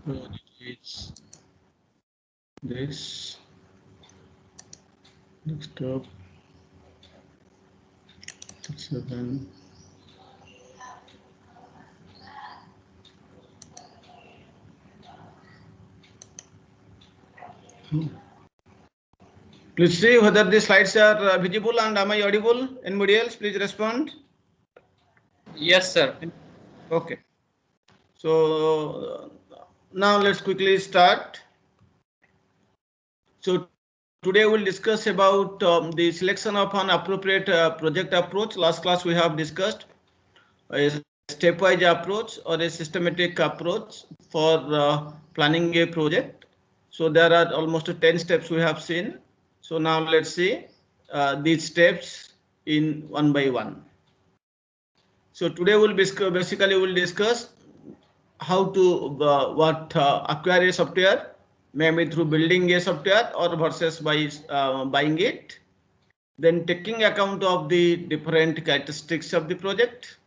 So it's this desktop 7. Please see whether the slides are visible and am I audible? Anybody else? Please respond. Yes, sir. Okay. So now let's quickly start. So today we'll discuss about the selection of an appropriate project approach. Last class we have discussed a stepwise approach or a systematic approach for planning a project. So there are almost 10 steps we have seen. So now let's see these steps in one by one. So today we'll basically discuss how to acquire a software, maybe through building a software or versus by buying it. Then taking account of the different characteristics of the project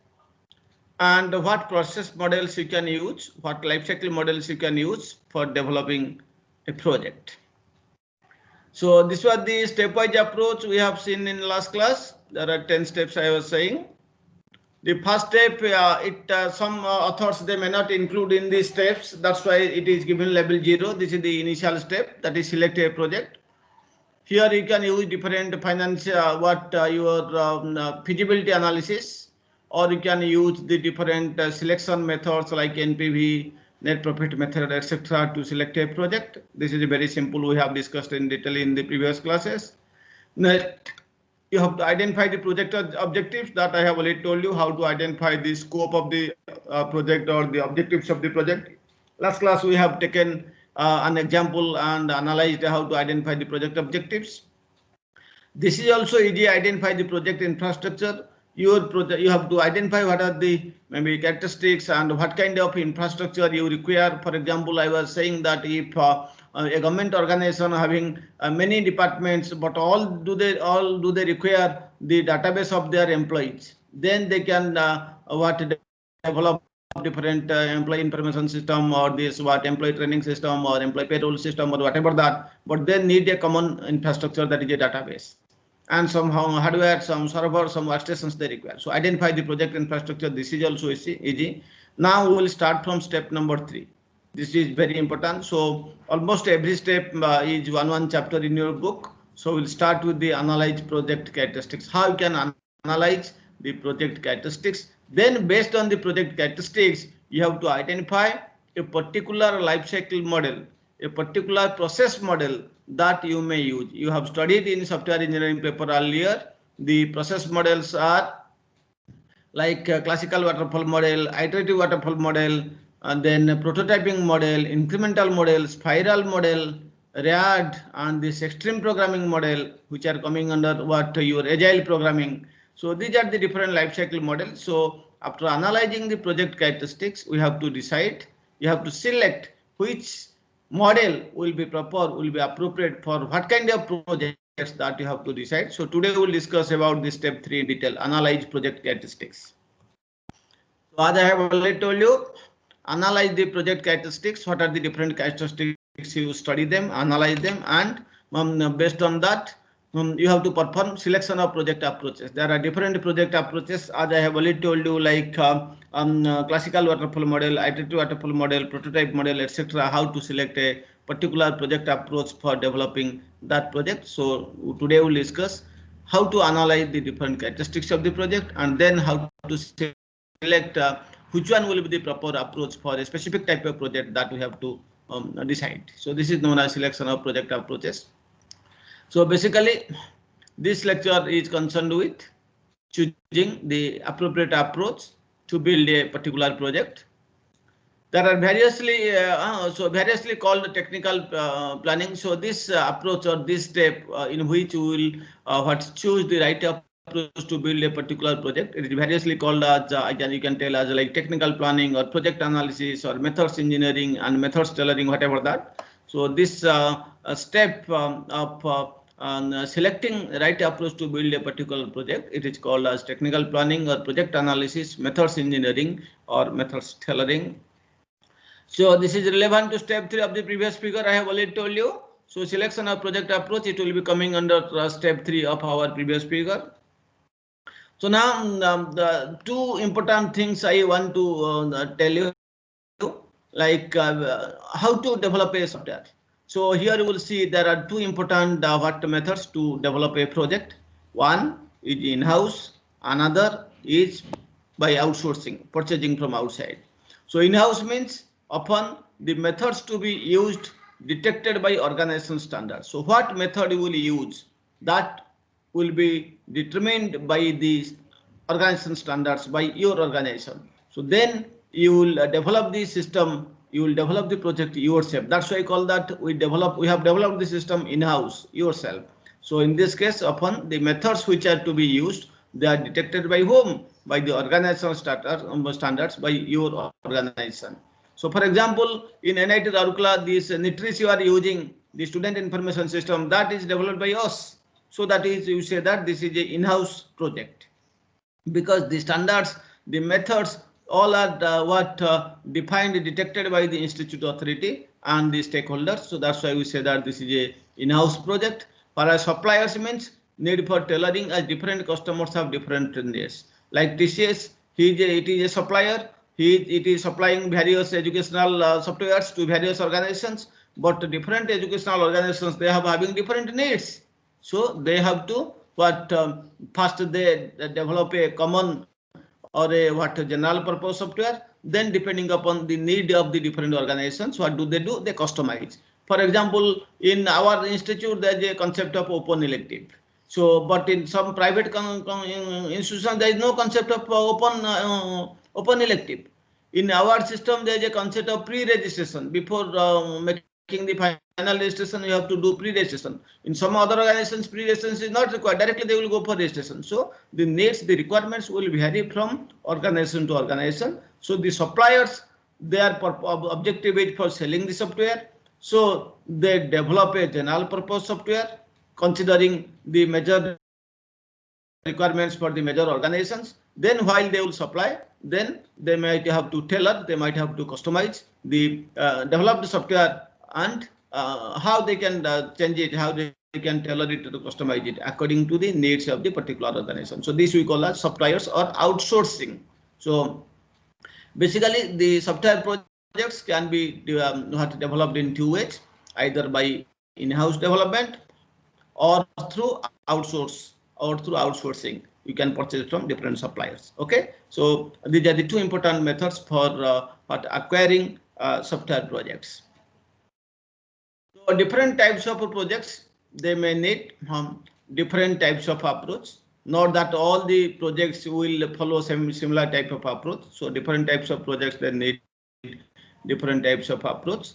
and what process models you can use, what lifecycle models you can use for developing a project. So this was the stepwise approach we have seen in last class. There are 10 steps I was saying. The first step, some authors they may not include in these steps. That's why it is given label 0. This is the initial step, that is select a project. Here you can use different your feasibility analysis, or you can use the different selection methods like NPV, net profit method, etc. to select a project. This is very simple. We have discussed in detail in the previous classes. Next, you have to identify the project objectives that I have already told you how to identify the scope of the project or the objectives of the project. Last class we have taken an example and analyzed how to identify the project objectives. This is also easy. Identify the project infrastructure. Your project, you have to identify what are the maybe characteristics and what kind of infrastructure you require. For example, I was saying that if a government organization having many departments, but all do they require the database of their employees, then they can develop different employee information system or this employee training system or employee payroll system or whatever that, but they need a common infrastructure, that is a database, and somehow hardware, some server, some workstations they require. So identify the project infrastructure. This is also easy. Now we will start from step number 3. This is very important. So almost every step is one chapter in your book. So we'll start with the analyze project characteristics. How you can analyze the project characteristics. Then based on the project characteristics, you have to identify a particular life cycle model, a particular process model that you may use. You have studied in software engineering paper earlier. The process models are like classical waterfall model, iterative waterfall model, and then prototyping model, incremental model, spiral model, RAD, and this extreme programming model, which are coming under your agile programming. So these are the different life cycle models. So after analyzing the project characteristics, we have to decide, you have to select which model will be proper, will be appropriate for what kind of projects that you have to decide. So today we will discuss about this step 3 in detail, analyze project characteristics. So as I have already told you, analyze the project characteristics. What are the different characteristics? You study them, analyze them, and based on that, you have to perform selection of project approaches. There are different project approaches, as I have already told you, like classical waterfall model, iterative waterfall model, prototype model, etc. How to select a particular project approach for developing that project. So today we'll discuss how to analyze the different characteristics of the project, and then how to select which one will be the proper approach for a specific type of project that we have to decide. So this is known as selection of project approaches. So basically, this lecture is concerned with choosing the appropriate approach to build a particular project. There are variously called technical planning. So this approach or this step in which we will choose the right approach to build a particular project. It is variously called as you can tell as like technical planning or project analysis or methods engineering and methods tailoring, whatever that. So this step of selecting right approach to build a particular project, it is called as technical planning or project analysis, methods engineering or methods tailoring. So this is relevant to step 3 of the previous figure I have already told you. So selection of project approach, it will be coming under step 3 of our previous figure. So now the two important things I want to tell you, like how to develop a software. So here you will see there are two important methods to develop a project. One is in-house, another is by outsourcing, purchasing from outside. So in-house means often the methods to be used detected by organization standards. So what method you will use, that will be determined by the organization standards by your organization. So then you will develop the system, you will develop the project yourself. That's why I call that we have developed the system in-house yourself. So in this case, upon the methods which are to be used, they are detected by whom? By the organizational standards by your organization. So for example, in NIT Rourkela, this NITRIS you are using, the student information system, that is developed by us. So that is, you say that this is a in-house project, because the standards, the methods, all are defined, detected by the institute authority and the stakeholders. So that's why we say that this is a in-house project. For our suppliers means need for tailoring, as different customers have different needs. Like TCS, it is a supplier. It is supplying various educational softwares to various organizations, but different educational organizations, they have having different needs. So they have to first they develop a common or a general purpose software. Then depending upon the need of the different organizations, what do? They customize. For example, in our institute, there is a concept of open elective. So, but in some private institutions, there is no concept of open elective. In our system, there is a concept of pre-registration. Before making the final registration, you have to do pre-registration. In some other organizations, pre-registration is not required. Directly they will go for registration. So the needs, the requirements will vary from organization to organization. So the suppliers, their objective is for selling the software. So they develop a general purpose software considering the major requirements for the major organizations. Then while they will supply, then they might have to tailor, they might have to customize the developed software, and how they can change it, how they can tailor it to customize it according to the needs of the particular organization. So this we call as suppliers or outsourcing. So basically the software projects can be developed in two ways, either by in-house development or through outsourcing. You can purchase from different suppliers. Okay, so these are the two important methods for acquiring software projects. So different types of projects, they may need different types of approach. Not that all the projects will follow similar type of approach. So different types of projects, they need different types of approach.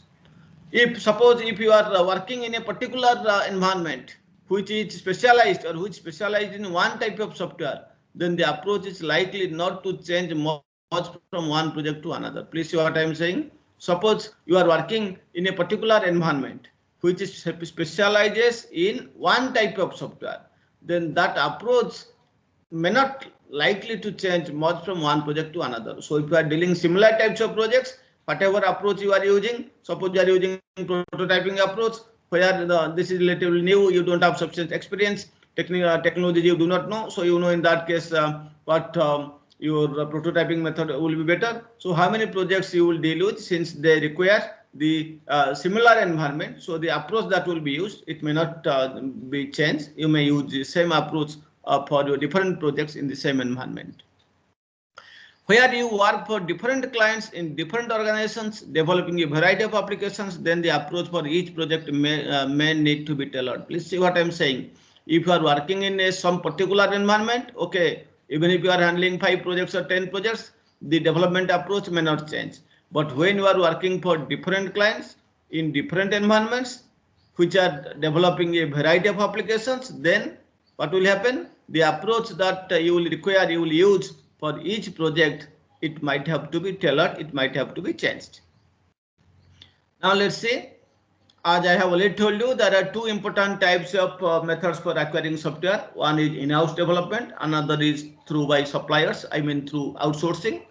Suppose if you are working in a particular environment which is specialized or which specialized in one type of software, then the approach is likely not to change much from one project to another. Please see what I am saying. Suppose you are working in a particular environment which is specializes in one type of software, then that approach may not likely to change much from one project to another. So if you are dealing similar types of projects, whatever approach you are using, suppose you are using prototyping approach, where this is relatively new, you don't have sufficient experience, technology you do not know. So you know in that case what your prototyping method will be better. So how many projects you will deal with, since they require the similar environment. So the approach that will be used, it may not be changed. You may use the same approach for your different projects in the same environment. Where you work for different clients in different organizations developing a variety of applications, then the approach for each project may need to be tailored. Please see what I'm saying. If you are working in some particular environment, okay, even if you are handling 5 projects or 10 projects, the development approach may not change. But when you are working for different clients in different environments, which are developing a variety of applications, then what will happen? The approach that you will require, you will use for each project, it might have to be tailored, it might have to be changed. Now let's see, as I have already told you, there are two important types of methods for acquiring software. One is in-house development, another is through by suppliers, I mean through outsourcing.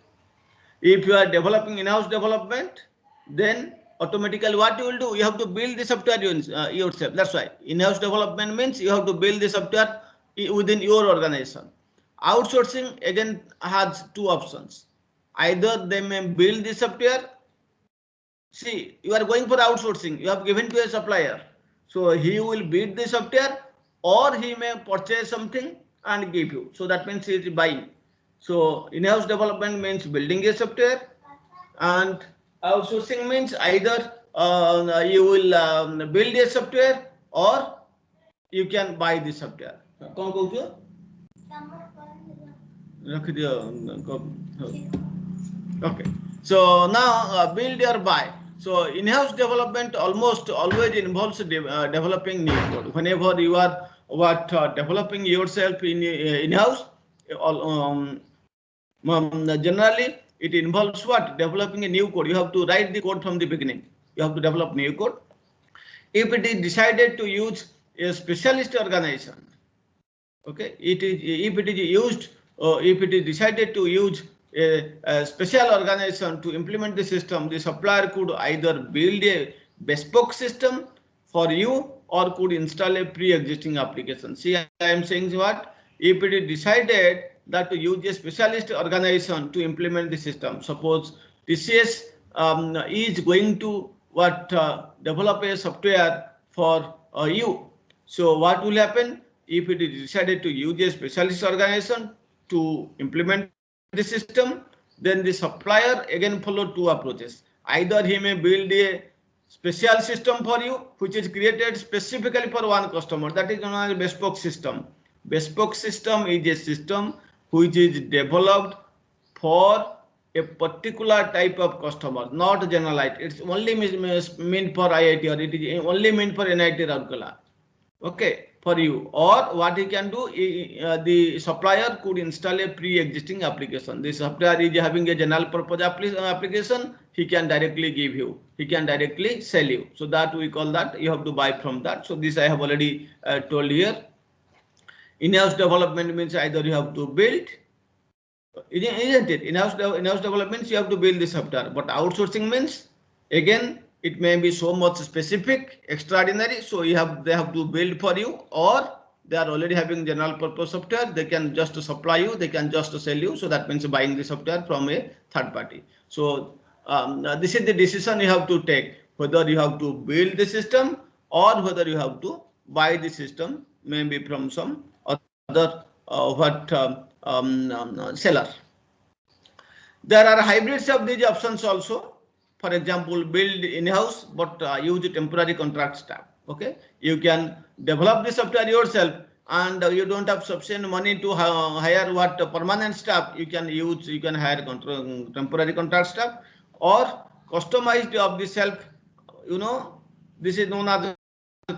If you are developing in-house development, then automatically what you will do, you have to build the software yourself. That's why in-house development means you have to build the software within your organization. Outsourcing again has two options. Either they may build the software. See, you are going for outsourcing, you have given to a supplier, so he will build the software, or he may purchase something and give you. So that means he is buying. So in-house development means building a software, and outsourcing means either you will build a software or you can buy the software. कौन कहूँ रख दिया okay. So now build or buy. So in-house development almost always involves developing new code. Whenever you are developing yourself in-house, generally it involves what? Developing a new code. You have to write the code from the beginning. You have to develop new code. If it is decided to use a specialist organization, okay, if it is used, if it is decided to use a special organization to implement the system, the supplier could either build a bespoke system for you or could install a pre-existing application. See, I am saying what? If it is decided that to use a specialist organization to implement the system, suppose TCS is going to develop a software for you. So what will happen if it is decided to use a specialist organization to implement the system? Then the supplier again follow two approaches. Either he may build a special system for you, which is created specifically for one customer. That is known as bespoke system. Bespoke system is a system which is developed for a particular type of customer, not generalized. It's only meant for IIT, or it is only meant for NIT Rourkela. Okay, for you. Or what he can do, the supplier could install a pre-existing application. The supplier is having a general purpose application, he can directly give you, he can directly sell you. So that we call that you have to buy from that. So this I have already told here. In-house development means either you have to build, isn't it? In-house development you have to build the software, but outsourcing means again it may be so much specific, extraordinary, so they have to build for you, or they are already having general purpose software, they can just supply you, they can just sell you. So that means buying the software from a third party. So this is the decision you have to take, whether you have to build the system or whether you have to buy the system, maybe from some other seller. There are hybrids of these options also. For example, build in-house but use temporary contract staff. Okay, you can develop the software yourself and you don't have sufficient money to hire permanent staff. You can hire temporary contract staff, or customized of the self. This is known as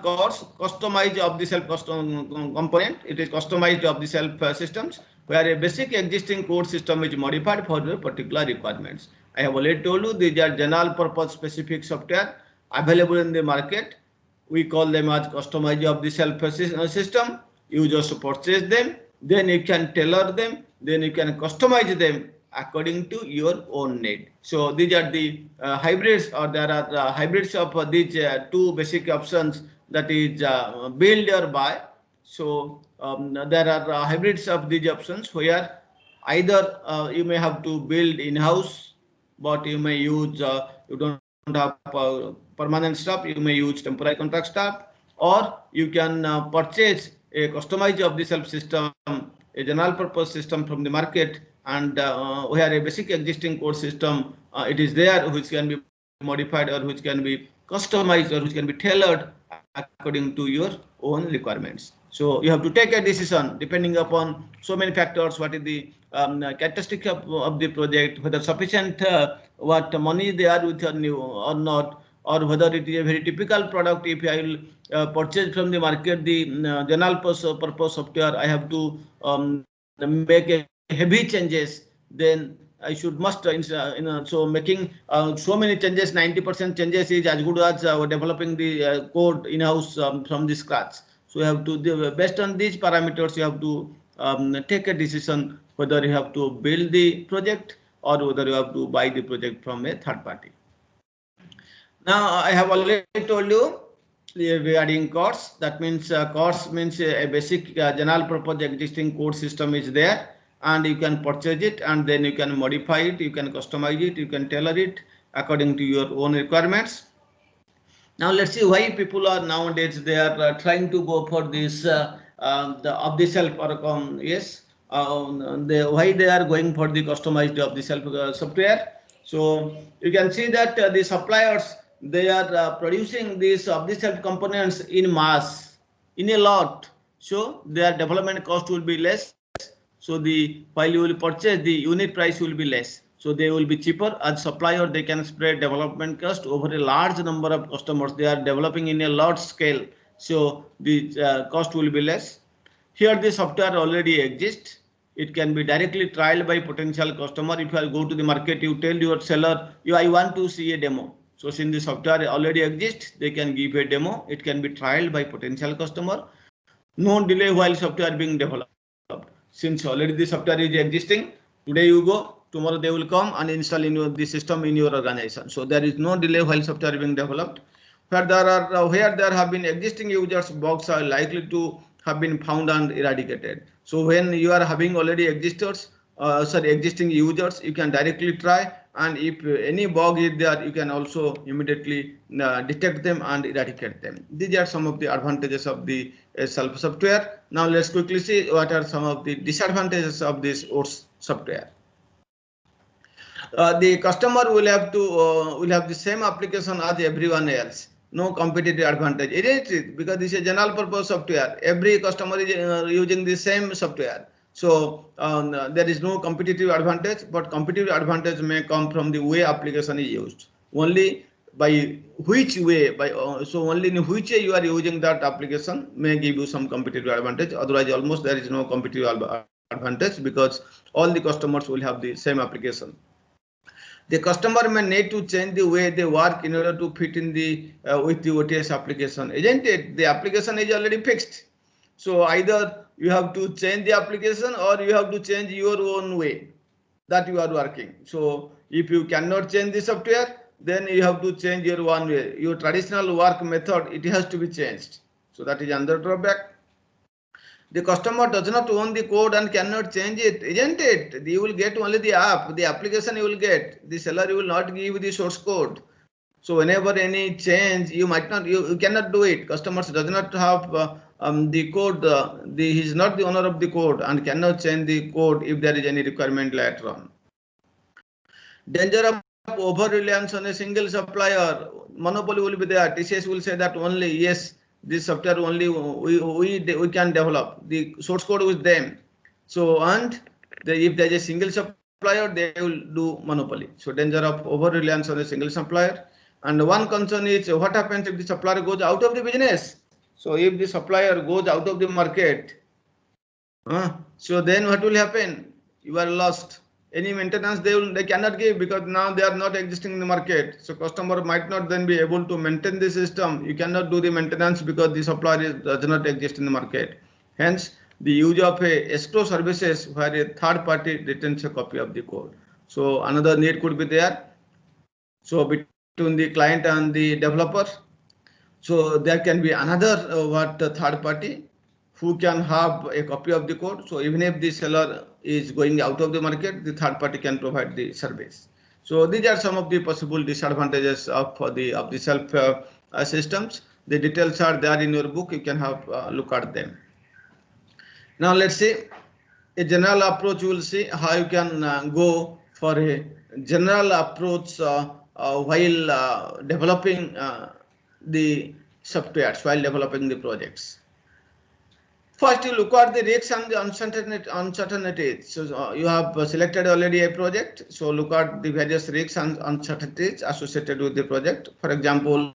course customized of the self component. It is customized of the self systems, where a basic existing code system is modified for the particular requirements. I have already told you these are general purpose specific software available in the market. We call them as customized of the self system. You just purchase them, then you can tailor them, then you can customize them according to your own need. So these are the hybrids, or there are hybrids of these two basic options, that is build or buy. So there are hybrids of these options where either you may have to build in-house, but you may use, you don't have permanent staff, you may use temporary contract staff, or you can purchase a customized of the self system, a general purpose system from the market, and where a basic existing code system it is there, which can be modified or which can be customized or which can be tailored according to your own requirements. So you have to take a decision depending upon so many factors. What is the characteristic of the project, whether sufficient what money they are with you or not, or whether it is a very typical product. If I will purchase from the market the general purpose software, I have to make a heavy changes, then I must so making so many changes, 90% changes is as good as developing the code in-house from the scratch. So you have to, based on these parameters, you have to take a decision whether you have to build the project or whether you have to buy the project from a third party. Now I have already told you regarding codes. That means codes means a basic general purpose existing code system is there, and you can purchase it, and then you can modify it, you can customize it, you can tailor it according to your own requirements. Now let's see why people are nowadays they are trying to go for this the off the shelf or yes why they are going for the customized off the shelf software. So you can see that the suppliers they are producing these off the shelf components in mass in a lot. So their development cost will be less. So the while you will purchase the unit price will be less. So they will be cheaper as supplier. They can spread development cost over a large number of customers. They are developing in a large scale. So the cost will be less. Here the software already exists. It can be directly trialed by potential customer. If you go to the market, you tell your seller, I want to see a demo. So since the software already exists, they can give a demo. It can be trialed by potential customer. No delay while software being developed. Since already the software is existing, today you go, tomorrow they will come and install in the system in your organization. So there is no delay while software being developed. Where there have been existing users, bugs are likely to have been found and eradicated. So when you are having already existing users, you can directly try, and if any bug is there, you can also immediately detect them and eradicate them. These are some of the advantages of the self software. Now let's quickly see what are some of the disadvantages of this ORS software. The customer will have the same application as everyone else. No competitive advantage, isn't it? Because this is a general purpose software. Every customer is using the same software. So there is no competitive advantage, but competitive advantage may come from the way application is used. Only by which way, so only in which way you are using that application may give you some competitive advantage. Otherwise, almost there is no competitive advantage because all the customers will have the same application. The customer may need to change the way they work in order to fit in the with the OTS application, isn't it? The application is already fixed. So either you have to change the application or you have to change your own way that you are working. So if you cannot change the software, then you have to change your own way. Your traditional work method, it has to be changed. So that is another drawback. The customer does not own the code and cannot change it, isn't it? You will get only the app, the application you will get. The seller will not give the source code. So whenever any change, you might not, you cannot do it. Customers does not have the code. He is not the owner of the code and cannot change the code if there is any requirement later on. Danger of over reliance on a single supplier. Monopoly will be there. TCS will say that only yes, this software only we can develop. The source code with them. So and if there is a single supplier, they will do monopoly. So danger of over reliance on a single supplier. And one concern is what happens if the supplier goes out of the business. So if the supplier goes out of the market, so then what will happen? You are lost. Any maintenance they cannot give because now they are not existing in the market. So customer might not then be able to maintain the system. You cannot do the maintenance because the supplier does not exist in the market. Hence, the use of a escrow services where a third party retains a copy of the code. So another need could be there. So between the client and the developer. So there can be another third party who can have a copy of the code. So even if the seller is going out of the market, the third party can provide the service. So these are some of the possible disadvantages of the self systems. The details are there in your book. You can have a look at them. Now let's see a general approach. You will see how you can go for a general approach while developing the softwares, while developing the projects. First, you look at the risks and the uncertainties. So you have selected already a project. So look at the various risks and uncertainties associated with the project. For example,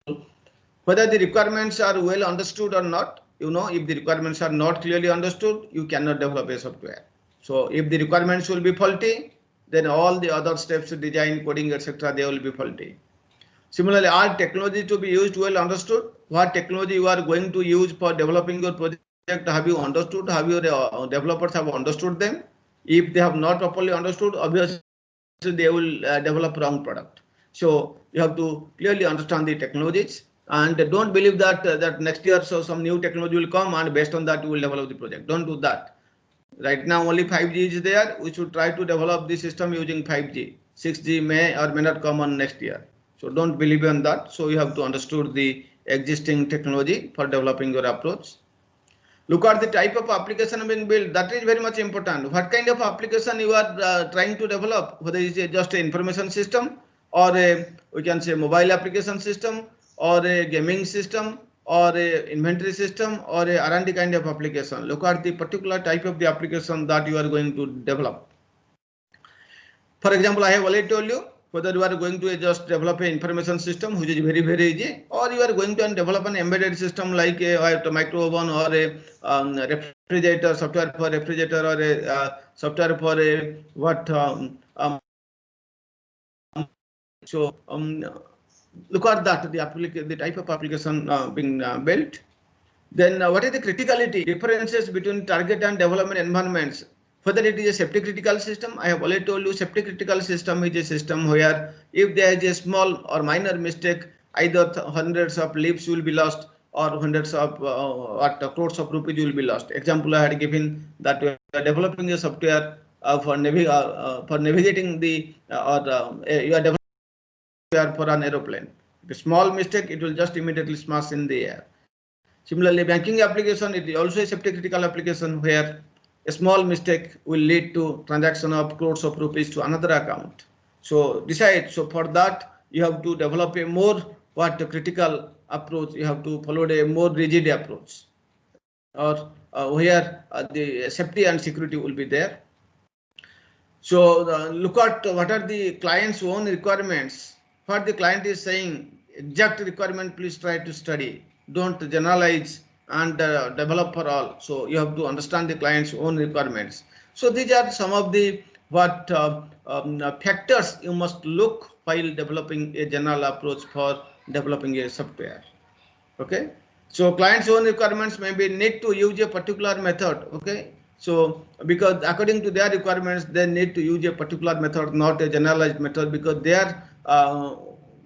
whether the requirements are well understood or not. You know, if the requirements are not clearly understood, you cannot develop a software. So if the requirements will be faulty, then all the other steps, design, coding, etc., they will be faulty. Similarly, are technology to be used well understood? What technology you are going to use for developing your project? Have you understood? Have your developers have understood them? If they have not properly understood, obviously they will develop wrong product. So you have to clearly understand the technologies, and don't believe that that next year so some new technology will come and based on that you will develop the project. Don't do that. Right now only 5G is there. We should try to develop the system using 5G. 6G may or may not come on next year. So don't believe in that. So you have to understand the existing technology for developing your approach. Look at the type of application being built. That is very much important. What kind of application you are trying to develop, whether it is just an information system or we can say mobile application system or a gaming system or a inventory system or a R&D kind of application. Look at the particular type of the application that you are going to develop. For example, I have already told you whether you are going to just develop an information system, which is very, very easy, or you are going to develop an embedded system like a micro oven or a refrigerator, software for refrigerator, or a software for a what. Look at that, the type of application being built. Then what is the criticality differences between target and development environments? Whether it is a safety critical system, I have already told you safety critical system is a system where if there is a small or minor mistake, either hundreds of lives will be lost or hundreds of crores of rupees will be lost. Example I had given that we are developing a software for navigating the you are developing for an aeroplane. If a small mistake, it will just immediately smash in the air. Similarly, banking application is also a safety critical application where a small mistake will lead to transaction of crores of rupees to another account. So decide. So for that, you have to develop a more critical approach. You have to follow a more rigid approach, or where the safety and security will be there. So look at what are the client's own requirements. What the client is saying, exact requirement, please try to study. Don't generalize and develop for all. So you have to understand the client's own requirements. So these are some of the factors you must look while developing a general approach for developing a software. Okay. So client's own requirements maybe need to use a particular method. Okay. So because according to their requirements, they need to use a particular method, not a generalized method, because their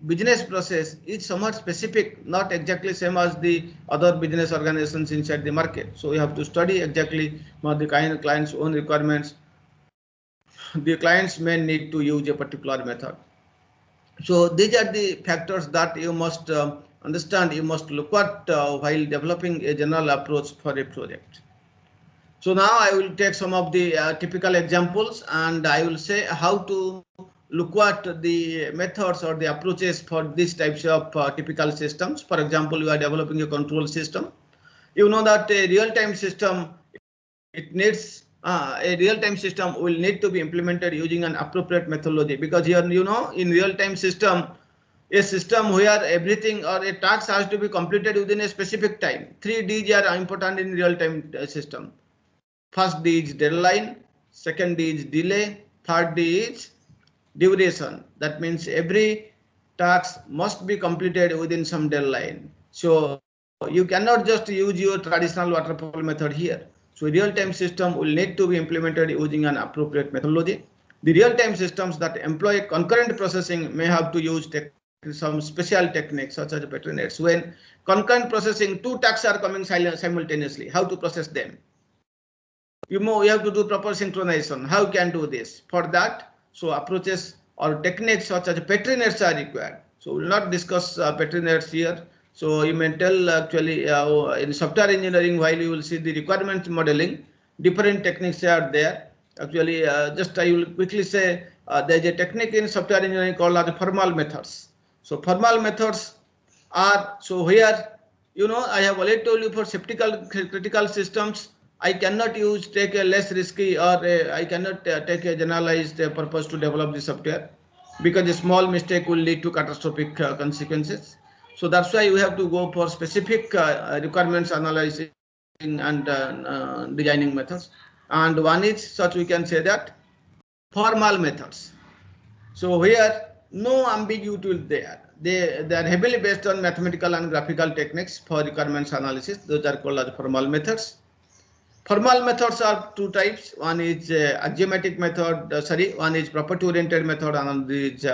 business process is somewhat specific, not exactly same as the other business organizations inside the market. So you have to study exactly what the client's own requirements. The clients may need to use a particular method. So these are the factors that you must understand, you must look at while developing a general approach for a project. So now I will take some of the typical examples and I will say how to look at the methods or the approaches for these types of typical systems. For example, you are developing a control system. You know that a real-time system, it needs a real-time system will need to be implemented using an appropriate methodology, because here, you know, in real-time system, a system where everything or a task has to be completed within a specific time. 3 Ds are important in real-time system. First D is deadline, second D is delay, third D is duration. That means every task must be completed within some deadline. So you cannot just use your traditional waterfall method here. So real-time system will need to be implemented using an appropriate methodology. The real-time systems that employ concurrent processing may have to use some special techniques such as Petri nets. When concurrent processing, 2 tasks are coming simultaneously, how to process them? You have to do proper synchronization. How you can do this? For that, so approaches or techniques such as Petri nets are required. So we will not discuss Petri nets here. So you may tell actually in software engineering, while you will see the requirement modeling, different techniques are there. Actually, just I will quickly say there is a technique in software engineering called as formal methods. So formal methods are, so here, you know, I have already told you for critical systems, I cannot take a less risky or I cannot take a generalized purpose to develop the software, because a small mistake will lead to catastrophic consequences. So that's why we have to go for specific requirements analyzing and designing methods. And one is such, we can say that formal methods. So here no ambiguity is there. They are heavily based on mathematical and graphical techniques for requirements analysis. Those are called as formal methods. Formal methods are 2 types. One is axiomatic method, one is property oriented method, and another is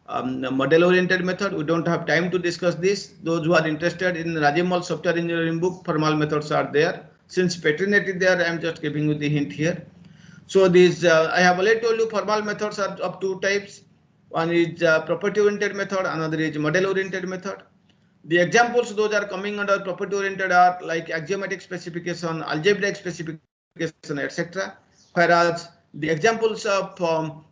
model-oriented method. We don't have time to discuss this. Those who are interested in Rajiv Mall software engineering book, formal methods are there. Since Petrinet is there, I am just giving you the hint here. So these, I have already told you formal methods are of two types. One is property-oriented method, another is model-oriented method. The examples those are coming under property-oriented are like axiomatic specification, algebraic specification, etc. Whereas the examples of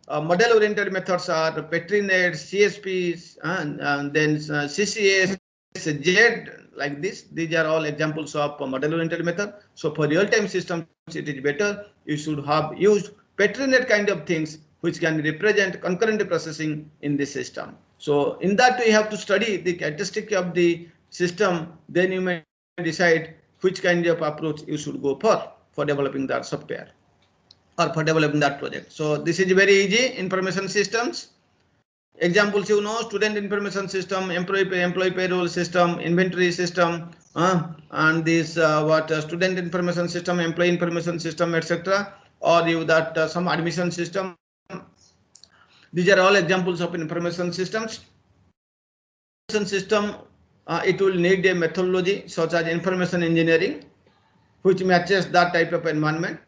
model-oriented methods are Petrinet, CSPs, and then CCS, Z, like this. These are all examples of model-oriented method. So for real-time systems, it is better you should have used Petrinet kind of things which can represent concurrent processing in the system. So in that you have to study the characteristic of the system, then you may decide which kind of approach you should go for developing that software or for developing that project. So this is very easy. Information systems. Examples, you know, student information system, employee payroll system, inventory system, and this student information system, employee information system, etc. Or you that some admission system. These are all examples of information systems. System, it will need a methodology such as information engineering, which matches that type of environment.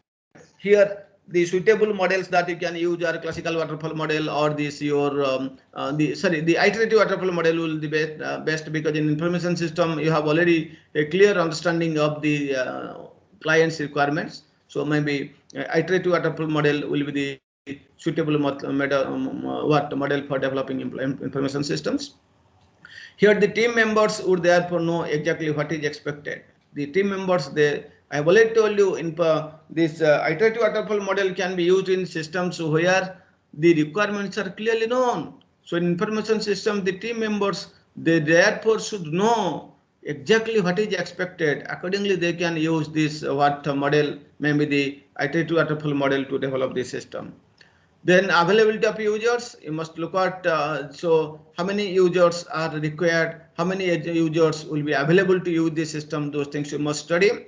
Here, the suitable models that you can use are classical waterfall model or this the iterative waterfall model will be best because in information system you have already a clear understanding of the client's requirements. So maybe iterative waterfall model will be the suitable model for developing information systems. Here the team members would therefore know exactly what is expected. The team members, I have already told you in this iterative waterfall model can be used in systems where the requirements are clearly known. So in information system, the team members, they therefore should know exactly what is expected. Accordingly, they can use this model, maybe the iterative waterfall model to develop the system. Then availability of users, you must look at, so how many users are required, how many users will be available to use the system, those things you must study.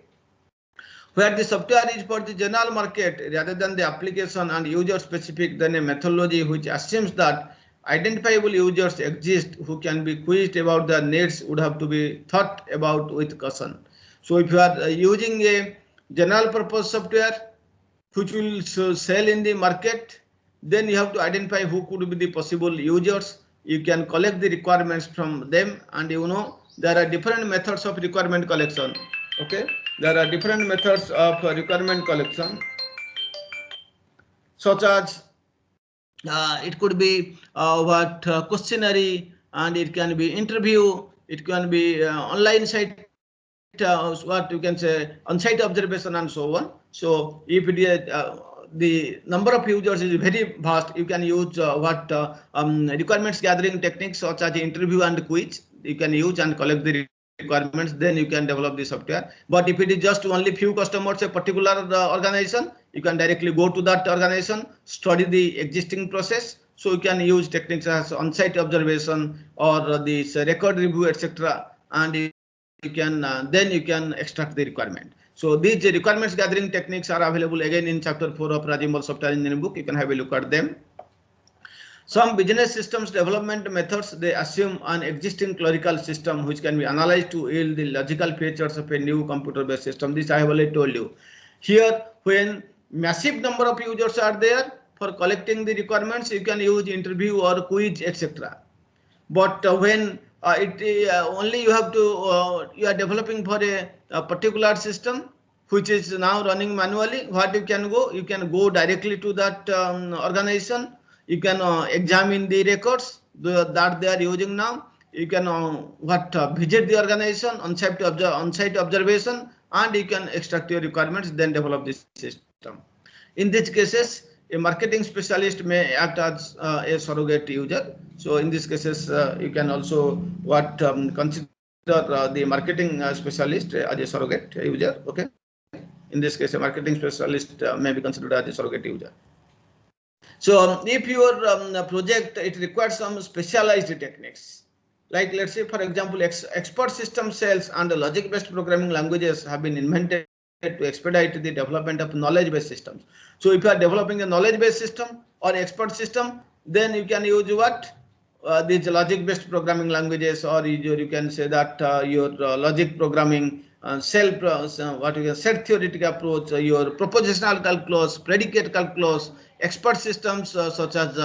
Where the software is for the general market rather than the application and user specific, then a methodology which assumes that identifiable users exist who can be quizzed about their needs would have to be thought about with caution. So if you are using a general purpose software which will sell in the market, then you have to identify who could be the possible users. You can collect the requirements from them, and you know there are different methods of requirement collection. Okay, there are different methods of requirement collection, such as it could be questionnaire, and it can be interview, it can be online site, what you can say on-site observation, and so on. So if it is the number of users is very vast, you can use requirements gathering techniques such as interview and quiz. You can use and collect the requirements, then you can develop the software. But if it is just only few customers, a particular organization, you can directly go to that organization, study the existing process. So you can use techniques as on-site observation or this record review, etc. And you can then you can extract the requirement. So these requirements gathering techniques are available again in chapter 4 of Rajiv Mall software engineering book. You can have a look at them. Some business systems development methods, they assume an existing clerical system which can be analyzed to yield the logical features of a new computer-based system. This I have already told you. Here, when massive number of users are there for collecting the requirements, you can use interview or quiz, etc. But when only you have to you are developing for a particular system which is now running manually, what you can go directly to that organization. You can examine the records that they are using now. You can visit the organization on-site observation, and you can extract your requirements, then develop this system. In these cases, a marketing specialist may act as a surrogate user. So in these cases, you can also consider the marketing specialist as a surrogate user. Okay. In this case, a marketing specialist may be considered as a surrogate user. So if your project, it requires some specialized techniques, like let's say, for example, expert system cells and logic-based programming languages have been invented to expedite the development of knowledge-based systems. So if you are developing a knowledge-based system or expert system, then you can use what? these logic-based programming languages, or you can say that your logic programming, set theoretic approach, your propositional calculus, predicate calculus, expert systems such as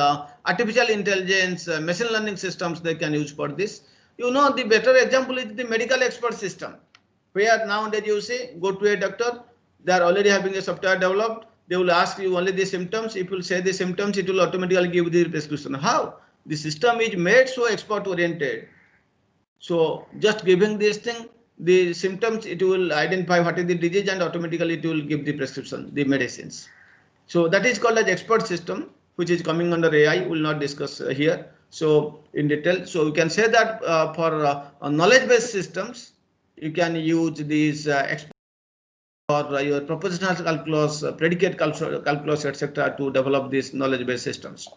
artificial intelligence, machine learning systems they can use for this. The better example is the medical expert system, where nowadays you see, go to a doctor, they are already having a software developed. They will ask you only the symptoms. If you say the symptoms, it will automatically give the prescription. How? The system is made so expert oriented. So just giving this thing, the symptoms, it will identify what is the disease and automatically it will give the prescription, the medicines. So that is called as expert system, which is coming under AI. We will not discuss here. So in detail, so you can say that for knowledge-based systems, you can use these expert or your propositional calculus, predicate calculus, etc., to develop these knowledge-based systems.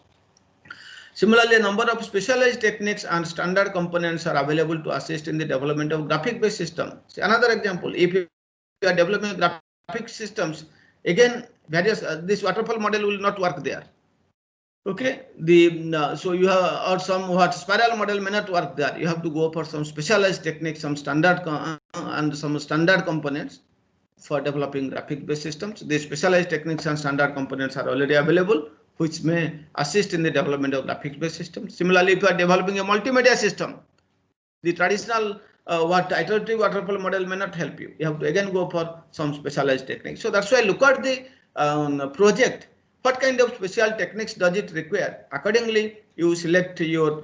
Similarly, a number of specialized techniques and standard components are available to assist in the development of graphic-based system. See, another example, if you are developing graphic systems, again, various this waterfall model will not work there. Okay, so you have, or some spiral model may not work there. You have to go for some specialized techniques, some standard and some standard components for developing graphic-based systems. The specialized techniques and standard components are already available, which may assist in the development of graphics-based systems. Similarly, if you are developing a multimedia system, the traditional iterative waterfall model may not help you. You have to again go for some specialized techniques. So that's why look at the project. What kind of special techniques does it require? Accordingly, you select your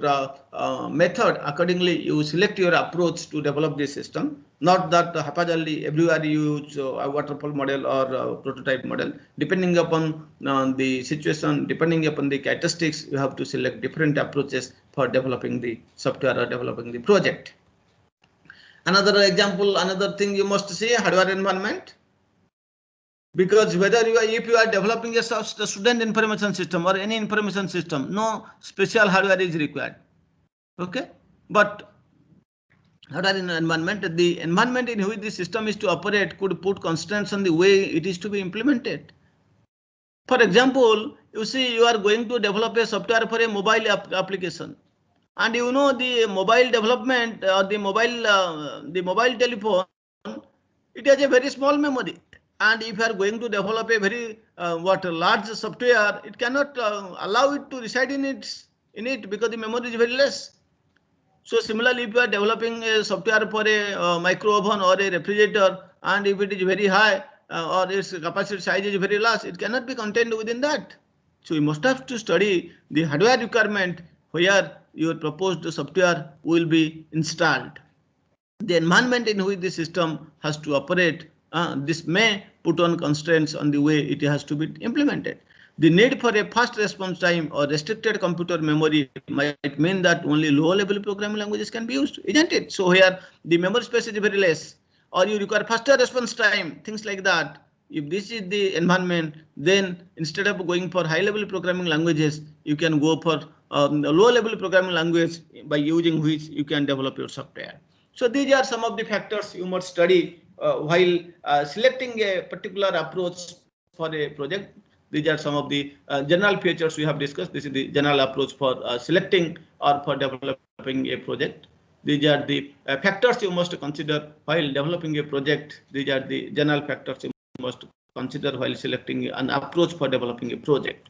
method. Accordingly, you select your approach to develop the system. Not that haphazardly everywhere you use a waterfall model or a prototype model. Depending upon the situation, depending upon the characteristics, you have to select different approaches for developing the software or developing the project. Another example, another thing you must see, hardware environment. Because if you are developing a student information system or any information system, no special hardware is required. Okay, but hardware environment, the environment in which the system is to operate could put constraints on the way it is to be implemented. For example, you see, you are going to develop a software for a mobile application, and you know the mobile development or the mobile telephone, it has a very small memory. And if you are going to develop a very large software, it cannot allow it to reside in it because the memory is very less. So similarly, if you are developing a software for a micro oven or a refrigerator, and if it is very high or its capacity size is very large, it cannot be contained within that. So you must have to study the hardware requirement where your proposed software will be installed. The environment in which the system has to operate, this may put on constraints on the way it has to be implemented. The need for a fast response time or restricted computer memory might mean that only low-level programming languages can be used, isn't it? So here the memory space is very less, or you require faster response time, things like that. If this is the environment, then instead of going for high-level programming languages, you can go for a low-level programming language by using which you can develop your software. So these are some of the factors you must study while selecting a particular approach for a project. These are some of the general features we have discussed. This is the general approach for selecting or for developing a project. These are the factors you must consider while developing a project. These are the general factors you must consider while selecting an approach for developing a project.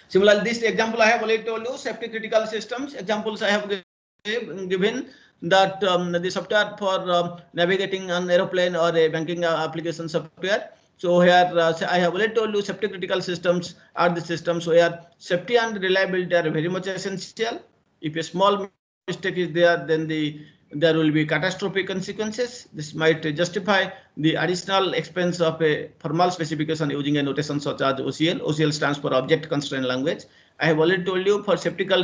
Similarly, this example I have already told you, safety critical systems. Examples I have given that the software for navigating an aeroplane or a banking application software. So here I have already told you safety critical systems are the systems where safety and reliability are very much essential. If a small mistake is there, then there will be catastrophic consequences. This might justify the additional expense of a formal specification using a notation such as OCL. OCL stands for Object Constraint Language. I have already told you for safety critical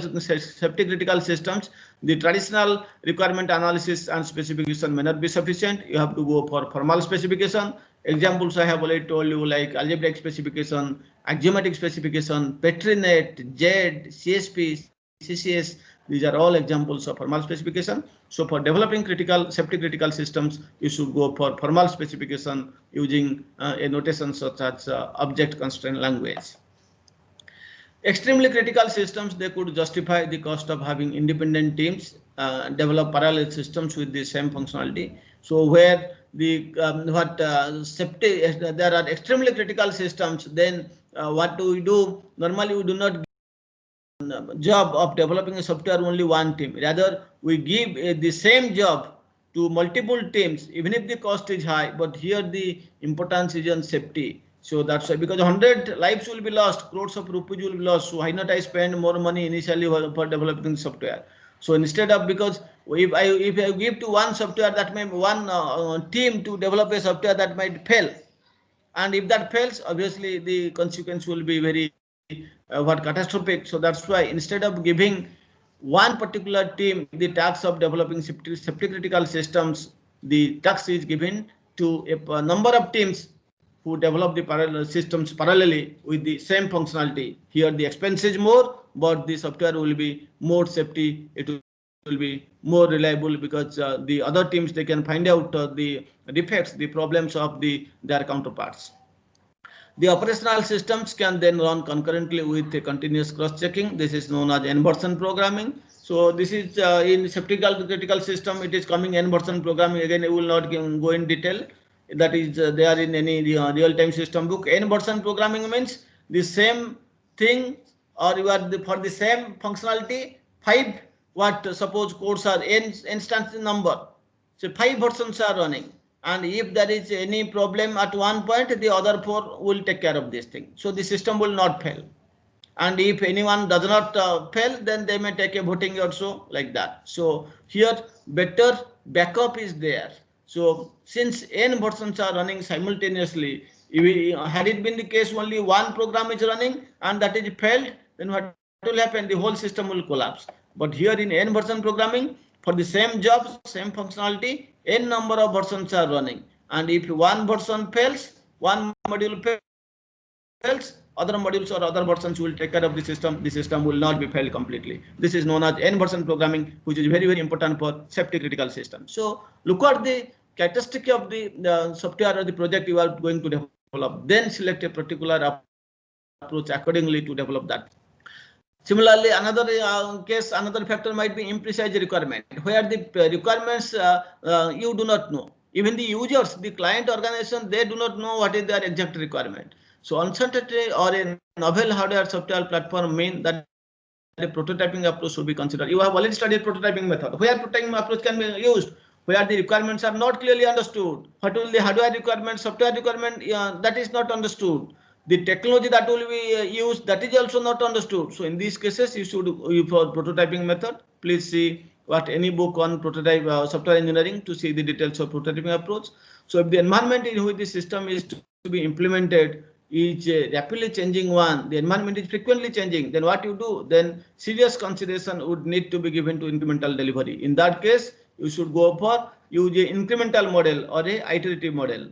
systems, the traditional requirement analysis and specification may not be sufficient. You have to go for formal specification. Examples I have already told you, like algebraic specification, axiomatic specification, PetriNet, JED, CSP, CCS. These are all examples of formal specification. So for developing safety critical systems, you should go for formal specification using a notation such as Object Constraint Language. Extremely critical systems, they could justify the cost of having independent teams develop parallel systems with the same functionality. So where the safety, there are extremely critical systems, then what do we do? Normally, we do not job of developing a software only one team. Rather, we give the same job to multiple teams, even if the cost is high. But here the importance is on safety. So that's why, because 100 lives will be lost, crores of rupees will be lost. So why not I spend more money initially for developing software? So instead of, because if I give to one software, that may one team to develop a software, that might fail, and if that fails, obviously the consequence will be very catastrophic. So that's why, instead of giving one particular team the task of developing safety critical systems, the task is given to a number of teams who develop the parallel systems parallelly with the same functionality. Here the expense is more, but the software will be more safety. It will be more reliable, because the other teams, they can find out the defects, the problems of their counterparts. The operational systems can then run concurrently with a continuous cross-checking. This is known as n-version programming. So this is in safety critical system, it is coming n-version programming. Again, I will not go in detail. That is there in any real-time system book. N-version programming means the same thing, or you are for the same functionality, 5 suppose codes are n instance number. So 5 versions are running. And if there is any problem at one point, the other 4 will take care of this thing. So the system will not fail. And if anyone does not fail, then they may take a voting also, like that. So here better backup is there. So since n versions are running simultaneously, had it been the case only one program is running and that is failed, then what will happen? The whole system will collapse. But here in n version programming, for the same job, same functionality, n number of versions are running. And if one version fails, one module fails, other modules or other versions will take care of the system will not be failed completely. This is known as n version programming, which is very, very important for safety critical systems. So look at the characteristic of the software or the project you are going to develop, then select a particular approach accordingly to develop that. Similarly, another another factor might be imprecise requirement, where the requirements you do not know. Even the users, the client organization, they do not know what is their exact requirement. So uncertainty or a novel hardware software platform mean that a prototyping approach should be considered. You have already studied prototyping method, where prototyping approach can be used, where the requirements are not clearly understood. What will the hardware requirement, software requirement, that is not understood. The technology that will be used, that is also not understood. So in these cases, you should, for prototyping method, please see what any book on prototype software engineering to see the details of prototyping approach. So if the environment in which the system is to be implemented is a rapidly changing one, the environment is frequently changing, then what you do? Then serious consideration would need to be given to incremental delivery. In that case, you should go for use a incremental model or a iterative model.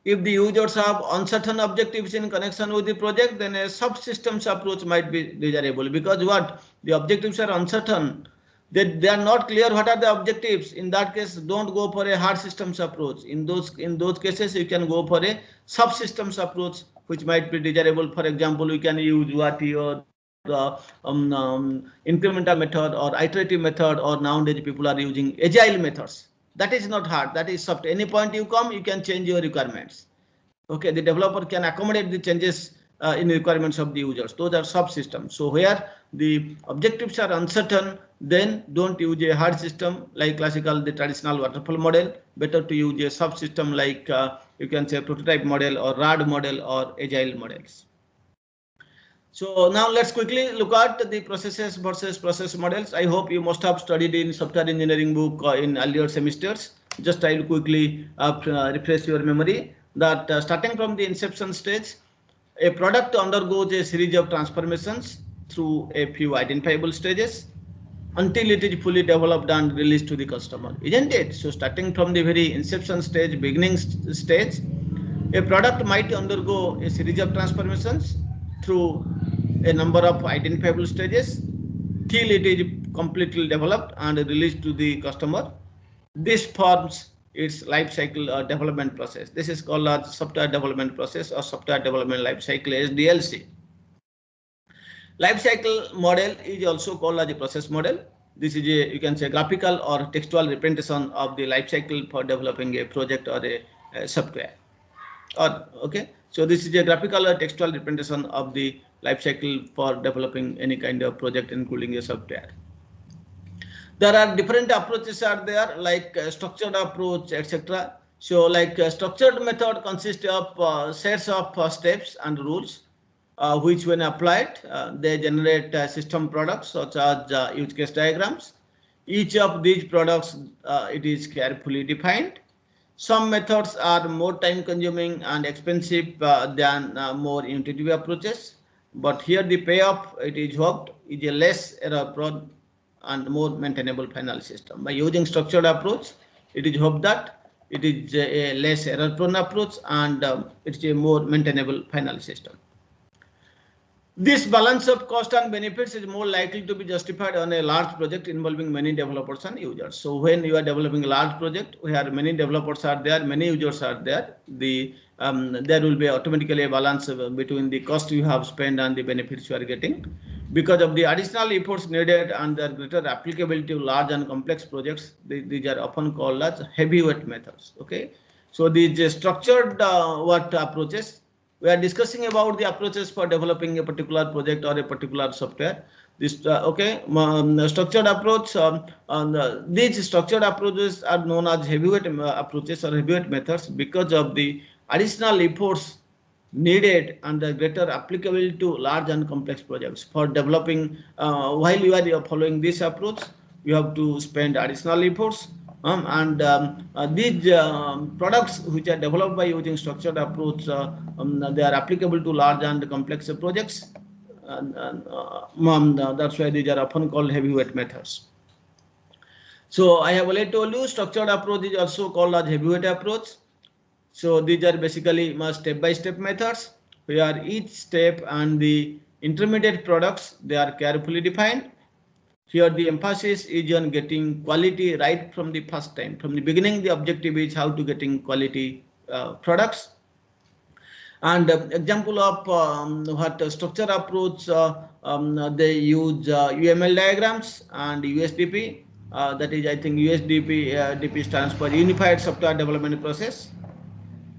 If the users have uncertain objectives in connection with the project, then a subsystems approach might be desirable, because what? The objectives are uncertain. They are not clear what are the objectives. In that case, don't go for a hard systems approach. In those cases, you can go for a subsystems approach, which might be desirable. For example, we can use what your incremental method or iterative method, or nowadays people are using agile methods. That is not hard, that is soft. Any point you come, you can change your requirements. Okay, the developer can accommodate the changes in the requirements of the users. Those are subsystems. So where the objectives are uncertain, then don't use a hard system like classical, the traditional waterfall model. Better to use a subsystem like you can say prototype model or RAD model or agile models. So now let's quickly look at the processes versus process models. I hope you must have studied in software engineering book in earlier semesters. Just I will quickly refresh your memory that starting from the inception stage, a product undergoes a series of transformations through a few identifiable stages until it is fully developed and released to the customer, isn't it? So starting from the very inception stage, beginning stage, a product might undergo a series of transformations through a number of identifiable stages till it is completely developed and released to the customer. This forms its life cycle development process. This is called a software development process or software development life cycle, SDLC. Life cycle model is also called as a process model. This is a, you can say, graphical or textual representation of the life cycle for developing a project or a software. Okay, so this is a graphical or textual representation of the life cycle for developing any kind of project, including a software. There are different approaches are there, like structured approach, etc. So like structured method consists of sets of steps and rules, which when applied, they generate system products such as use case diagrams. Each of these products, it is carefully defined. Some methods are more time consuming and expensive than more intuitive approaches. But here the payoff, it is hoped, is a less error prone and more maintainable final system. By using structured approach, it is hoped that it is a less error prone approach and it's a more maintainable final system. This balance of cost and benefits is more likely to be justified on a large project involving many developers and users. So when you are developing a large project where many developers are there, many users are there, there will be automatically a balance between the cost you have spent and the benefits you are getting. Because of the additional efforts needed and the greater applicability to large and complex projects, these are often called as heavyweight methods. Okay, so these structured approaches. We are discussing about the approaches for developing a particular project or a particular software. This structured approach. These structured approaches are known as heavyweight approaches or heavyweight methods because of the additional efforts needed and the greater applicability to large and complex projects. For developing, while you are following this approach, you have to spend additional efforts. These products which are developed by using structured approach, they are applicable to large and complex projects. That's why these are often called heavyweight methods. So I have already told you structured approach is also called as heavyweight approach. So these are basically step-by-step methods where each step and the intermediate products, they are carefully defined. Here the emphasis is on getting quality right from the first time. From the beginning, the objective is how to getting quality products. And example of what structure approach, they use UML diagrams and USDP. That is, I think USDP DP stands for Unified Software Development Process.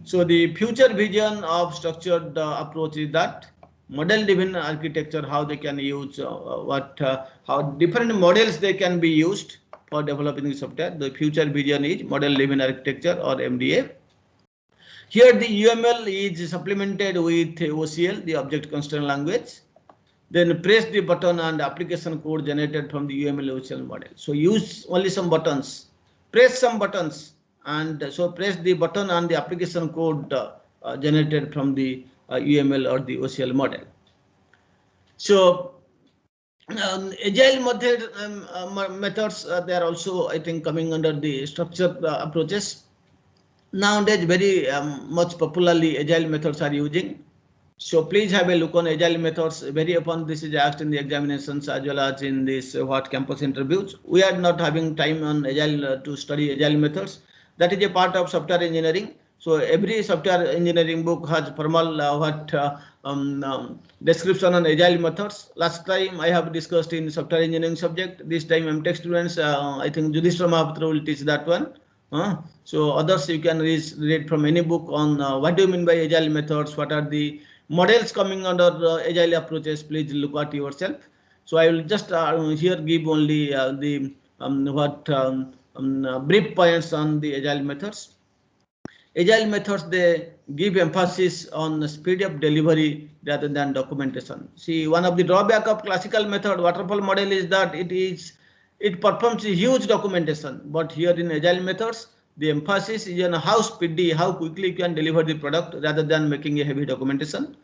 So the future vision of structured approach is that model-driven architecture, how they can use how different models they can be used for developing the software. The future vision is model-driven architecture or MDA. Here the UML is supplemented with OCL, the object constraint language. Then press the button and application code generated from the UML OCL model. So use only some buttons, press some buttons, and so press the button and the application code generated from the UML or the OCL model. So agile methods, they are also, I think, coming under the structured approaches. Nowadays, very much popularly agile methods are using. So please have a look on agile methods. Very often this is asked in the examinations as well as in this campus interviews. We are not having time on agile to study agile methods. That is a part of software engineering. So every software engineering book has formal description on agile methods. Last time I have discussed in software engineering subject. This time MTech students, I think Yudhishthira Mahapatra will teach that one. So others you can read from any book on what do you mean by agile methods, what are the models coming under agile approaches. Please look at yourself. So I will just here give only the brief points on the agile methods. Agile methods, they give emphasis on the speed of delivery rather than documentation. See, one of the drawback of classical method waterfall model is that it performs a huge documentation. But here in agile methods, the emphasis is on how speedy, how quickly you can deliver the product rather than making a heavy documentation.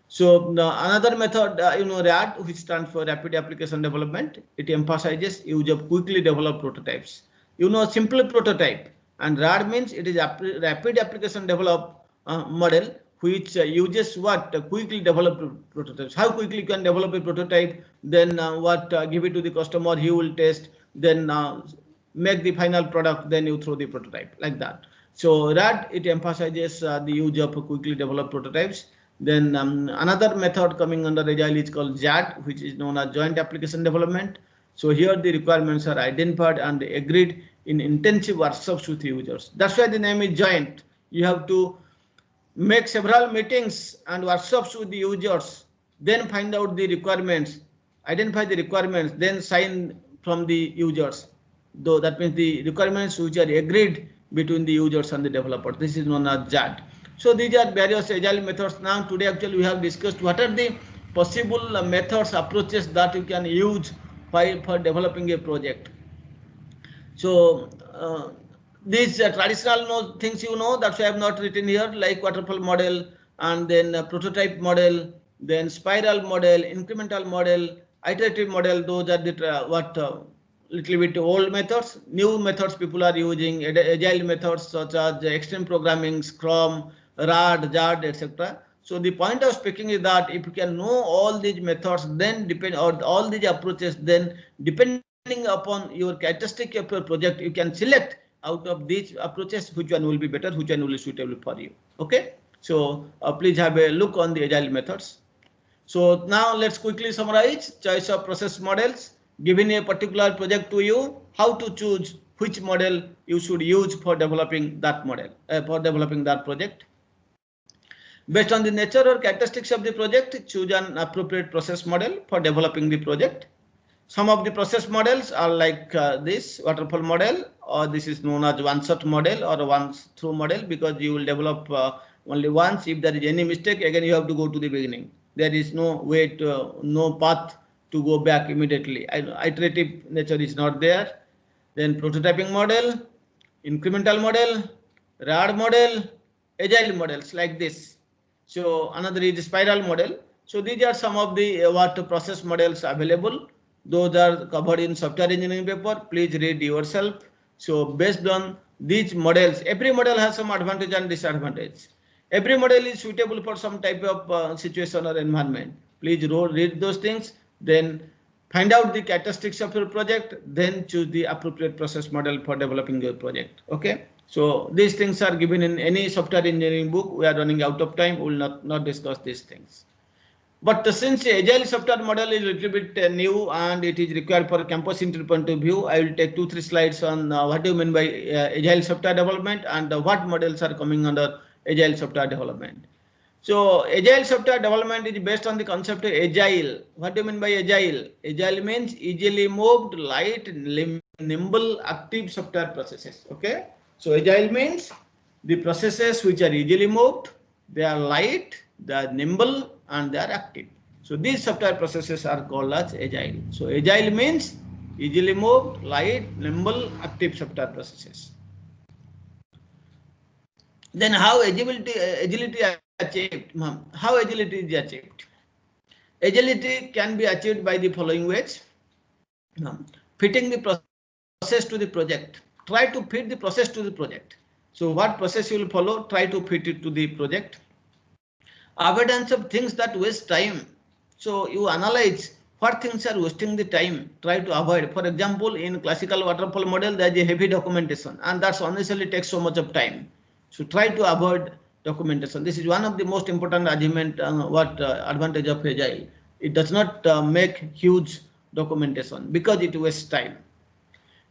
So another method, RAD, which stands for Rapid Application Development, it emphasizes use of quickly developed prototypes. Simple prototype. And RAD means it is rapid application develop model, which uses quickly developed prototypes. How quickly you can develop a prototype, then give it to the customer, he will test, then make the final product, then you throw the prototype like that. So RAD, it emphasizes the use of quickly developed prototypes. Then another method coming under Agile is called JAD, which is known as Joint Application Development. So here the requirements are identified and agreed in intensive workshops with users. That's why the name is joint. You have to make several meetings and workshops with the users, then find out the requirements, identify the requirements, then sign from the users. Though that means the requirements which are agreed between the users and the developers. This is known as JAD. So these are various agile methods. Now today actually we have discussed what are the possible methods, approaches that you can use for developing a project. So these traditional things that's why I have not written here, like waterfall model, and then prototype model, then spiral model, incremental model, iterative model. Those are the little bit old methods. New methods people are using agile methods such as extreme programming, Scrum, RAD, JAD, etc. So the point of speaking is that if you can know all these methods, then all these approaches, then depending upon your characteristic of your project, you can select out of these approaches which one will be better, which one will be suitable for you. Okay, so please have a look on the agile methods. So now let's quickly summarize choice of process models. Given a particular project to you, how to choose which model you should use for developing that model, for developing that project. Based on the nature or characteristics of the project, choose an appropriate process model for developing the project. Some of the process models are like this waterfall model, or this is known as one-shot model or a once-through model, because you will develop only once. If there is any mistake, again you have to go to the beginning. There is no way to, no path to go back immediately. Iterative nature is not there. Then prototyping model, incremental model, RAD model, agile models like this. So another is the spiral model. So these are some of the process models available. Those are covered in software engineering paper. Please read yourself. So based on these models, every model has some advantage and disadvantage. Every model is suitable for some type of situation or environment. Please read those things, then find out the characteristics of your project, then choose the appropriate process model for developing your project. Okay. So these things are given in any software engineering book. We are running out of time. We will not discuss these things. But since agile software model is a little bit new and it is required for a campus interview point of view, I will take 2-3 slides on what do you mean by agile software development and what models are coming under agile software development. So agile software development is based on the concept of agile. What do you mean by agile? Agile means easily moved, light, nimble, active software processes. Okay. So agile means the processes which are easily moved, they are light, they are nimble, and they are active. So these software processes are called as agile. So agile means easily moved, light, nimble, active software processes. Then how agility achieved? How agility is achieved? Agility can be achieved by the following ways. Fitting the process to the project. Try to fit the process to the project. So what process you will follow? Try to fit it to the project. Avoidance of things that waste time. So you analyze what things are wasting the time. Try to avoid. For example, in classical waterfall model, there is a heavy documentation, and that's unnecessarily takes so much of time. So try to avoid documentation. This is one of the most important achievement. Advantage of agile. It does not make huge documentation because it wastes time.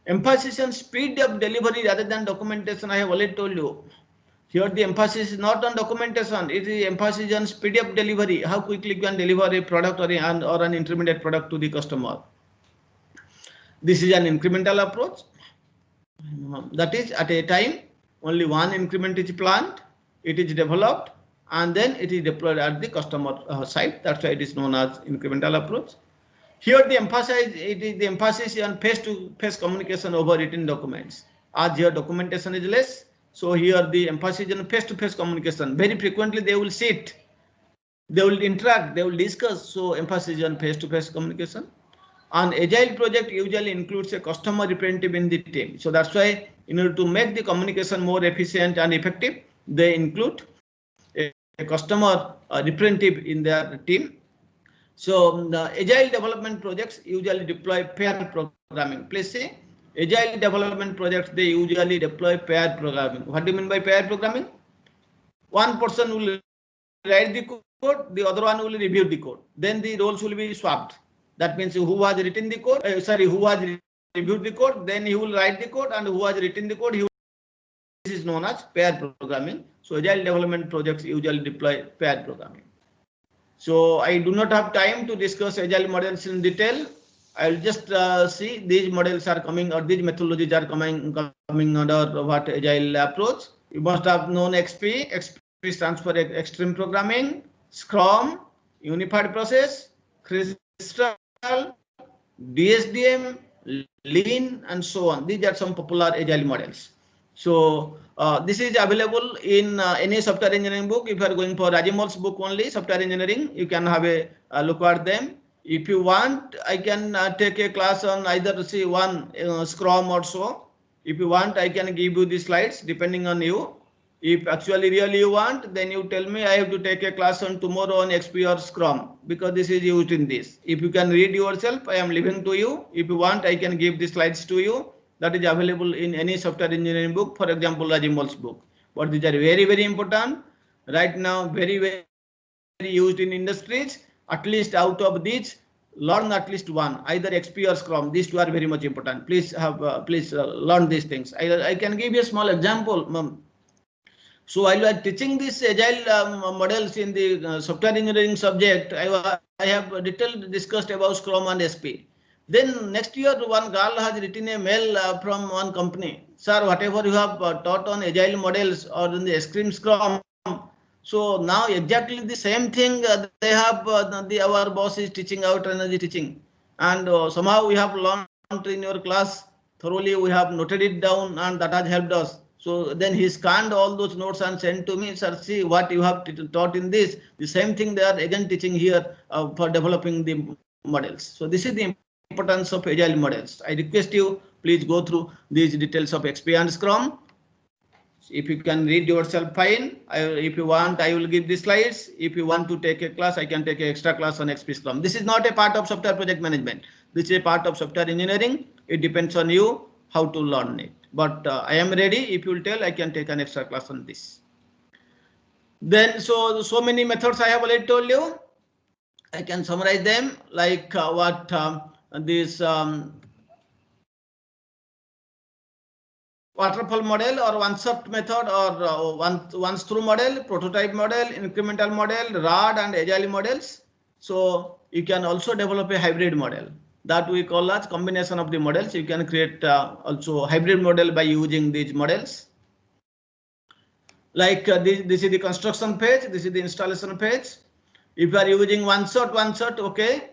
Emphasis on speed of delivery rather than documentation. I have already told you. Here the emphasis is not on documentation, it is emphasis on speed of delivery, how quickly you can deliver a product or an intermediate product to the customer. This is an incremental approach. That is, at a time, only one increment is planned, it is developed, and then it is deployed at the customer site. That's why it is known as incremental approach. Here the emphasis is on face-to-face communication over written documents. As here documentation is less, so here the emphasis on face-to-face communication. Very frequently they will sit, they will interact, they will discuss. So emphasis on face-to-face communication. An agile project usually includes a customer representative in the team. So that's why in order to make the communication more efficient and effective, they include a customer representative in their team. So the agile development projects usually deploy pair programming. Please see. Agile development projects, they usually deploy pair programming. What do you mean by pair programming? One person will write the code, the other one will review the code. Then the roles will be swapped. That means who has written the code, who has reviewed the code, then he will write the code, and who has written the code, this is known as pair programming. So agile development projects usually deploy pair programming. So I do not have time to discuss agile models in detail. I will just see these models are coming, or these methodologies are coming under what agile approach. You must have known XP. XP stands for Extreme Programming, Scrum, Unified Process, Crystal, DSDM, Lean, and so on. These are some popular agile models. So this is available in any software engineering book. If you are going for Rajimol's book only, software engineering, you can have a look at them. If you want, I can take a class on either one Scrum or so. If you want, I can give you the slides depending on you. If actually really you want, then you tell me I have to take a class on tomorrow on XP or Scrum, because this is used in this. If you can read yourself, I am leaving to you. If you want, I can give the slides to you. That is available in any software engineering book, for example, Rajimol's book. But these are very, very important. Right now, very, very used in industries. At least out of these, learn at least one, either XP or Scrum. These two are very much important. Please learn these things. I can give you a small example. So while we are teaching these agile models in the software engineering subject, I have detailed discussed about Scrum and SP. Then next year, one girl has written a mail from one company. Sir, whatever you have taught on agile models or in the Extreme Scrum, so now exactly the same thing they have, our boss is teaching out energy teaching. And somehow we have learned in your class thoroughly, we have noted it down, and that has helped us. So then he scanned all those notes and sent to me, sir, see what you have taught in this. The same thing they are again teaching here for developing the models. So this is the importance of agile models. I request you, please go through these details of XP and Scrum. If you can read yourself, fine. If you want, I will give the slides. If you want to take a class, I can take an extra class on XP Scrum. This is not a part of software project management. This is a part of software engineering. It depends on you how to learn it. But I am ready. If you will tell, I can take an extra class on this. Then, so many methods I have already told you. I can summarize them like this waterfall model or one-shot method or once through model, prototype model, incremental model, RAD and agile models. So you can also develop a hybrid model that we call as combination of the models. You can create also hybrid model by using these models. Like this is the construction page, this is the installation page. If you are using one-shot, okay.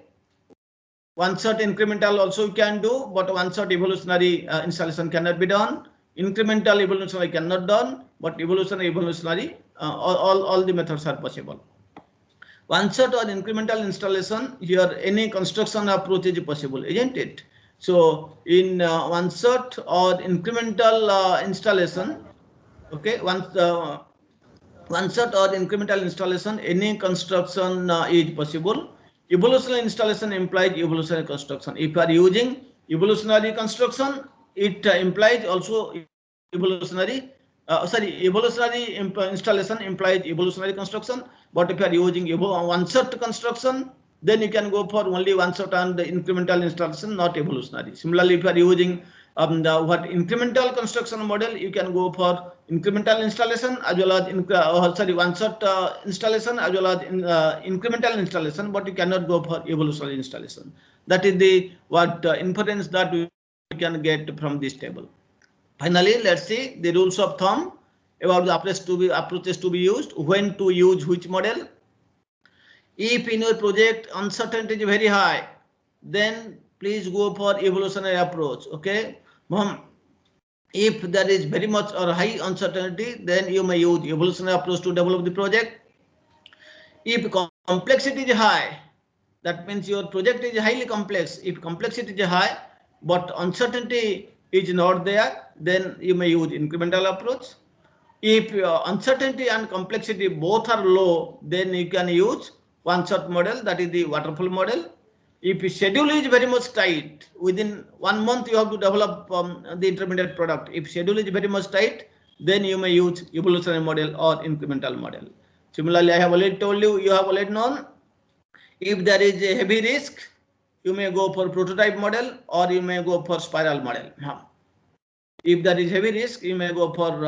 One-shot incremental also you can do, but one-shot evolutionary installation cannot be done. Incremental evolutionary cannot done, but evolutionary, all the methods are possible. One-shot or incremental installation, here any construction approach is possible, isn't it? So in one-shot or incremental installation, okay, one-shot or incremental installation, any construction is possible. Evolutionary installation implies evolutionary construction. If you are using evolutionary construction, it implies also evolutionary installation implies evolutionary construction. But if you are using one-shot construction, then you can go for only one-shot and incremental installation, not evolutionary. Similarly, if you are using incremental construction model, you can go for incremental installation as well as one-shot installation as well as incremental installation, but you cannot go for evolutionary installation. That is the inference that we can get from this table. Finally, let's see the rules of thumb about the approaches to be used, when to use which model. If in your project uncertainty is very high, then please go for evolutionary approach. Okay, if there is very much or high uncertainty, then you may use evolutionary approach to develop the project. If complexity is high, that means your project is highly complex. If complexity is high but uncertainty is not there, then you may use incremental approach. If uncertainty and complexity both are low, then you can use one-shot model, that is the waterfall model. If schedule is very much tight, within 1 month you have to develop the intermediate product. If schedule is very much tight, then you may use evolutionary model or incremental model. Similarly, I have already told you, you have already known, if there is a heavy risk, you may go for prototype model or you may go for spiral model. If there is heavy risk, you may go for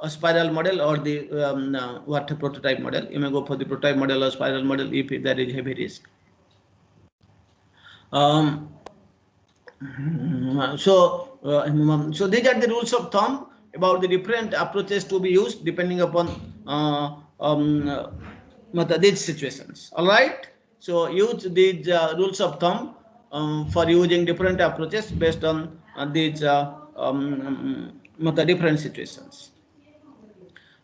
a spiral model or the prototype model. You may go for the prototype model or spiral model if there is heavy risk. So these are the rules of thumb about the different approaches to be used depending upon these situations. All right. So use these rules of thumb for using different approaches based on these different situations.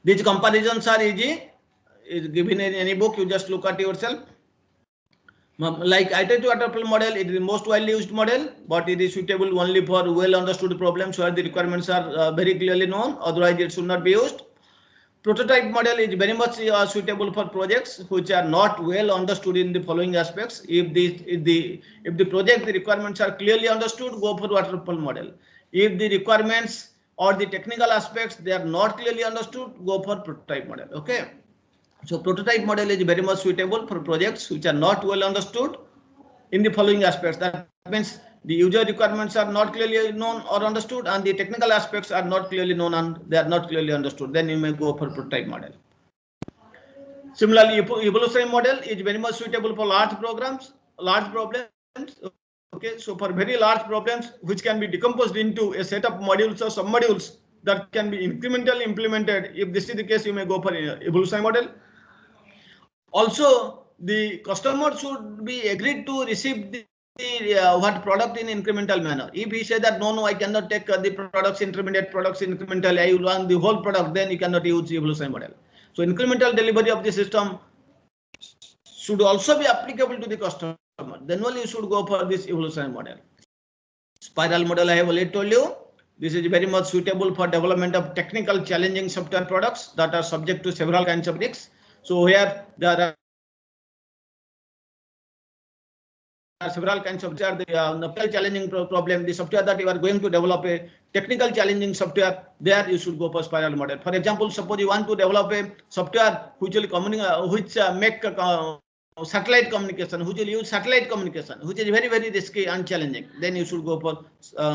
These comparisons are easy. Is given in any book. You just look at yourself. Like iterative waterfall model, it is the most widely used model, but it is suitable only for well understood problems where the requirements are very clearly known. Otherwise, it should not be used. Prototype model is very much suitable for projects which are not well understood in the following aspects. If the project, the requirements are clearly understood, go for waterfall model. If the requirements or the technical aspects, they are not clearly understood, go for prototype model. Okay. So prototype model is very much suitable for projects which are not well understood in the following aspects. That means the user requirements are not clearly known or understood, and the technical aspects are not clearly known and they are not clearly understood. Then you may go for prototype model. Similarly, evolutionary model is very much suitable for large problems. Okay, so for very large problems which can be decomposed into a set of modules or submodules that can be incrementally implemented. If this is the case, you may go for evolutionary model. Also, the customer should be agreed to receive the product in incremental manner. If he says that no, I cannot take the products, intermediate products incrementally, I will want the whole product, then you cannot use the evolutionary model. So incremental delivery of the system should also be applicable to the customer. Then only you should go for this evolutionary model. Spiral model, I have already told you. This is very much suitable for development of technical challenging software products that are subject to several kinds of risks. So here there are several kinds of the challenging problem. The software that you are going to develop a technical challenging software, there you should go for spiral model. For example, suppose you want to develop a software which will make satellite communication, which will use satellite communication, which is very, very risky and challenging. Then you should go for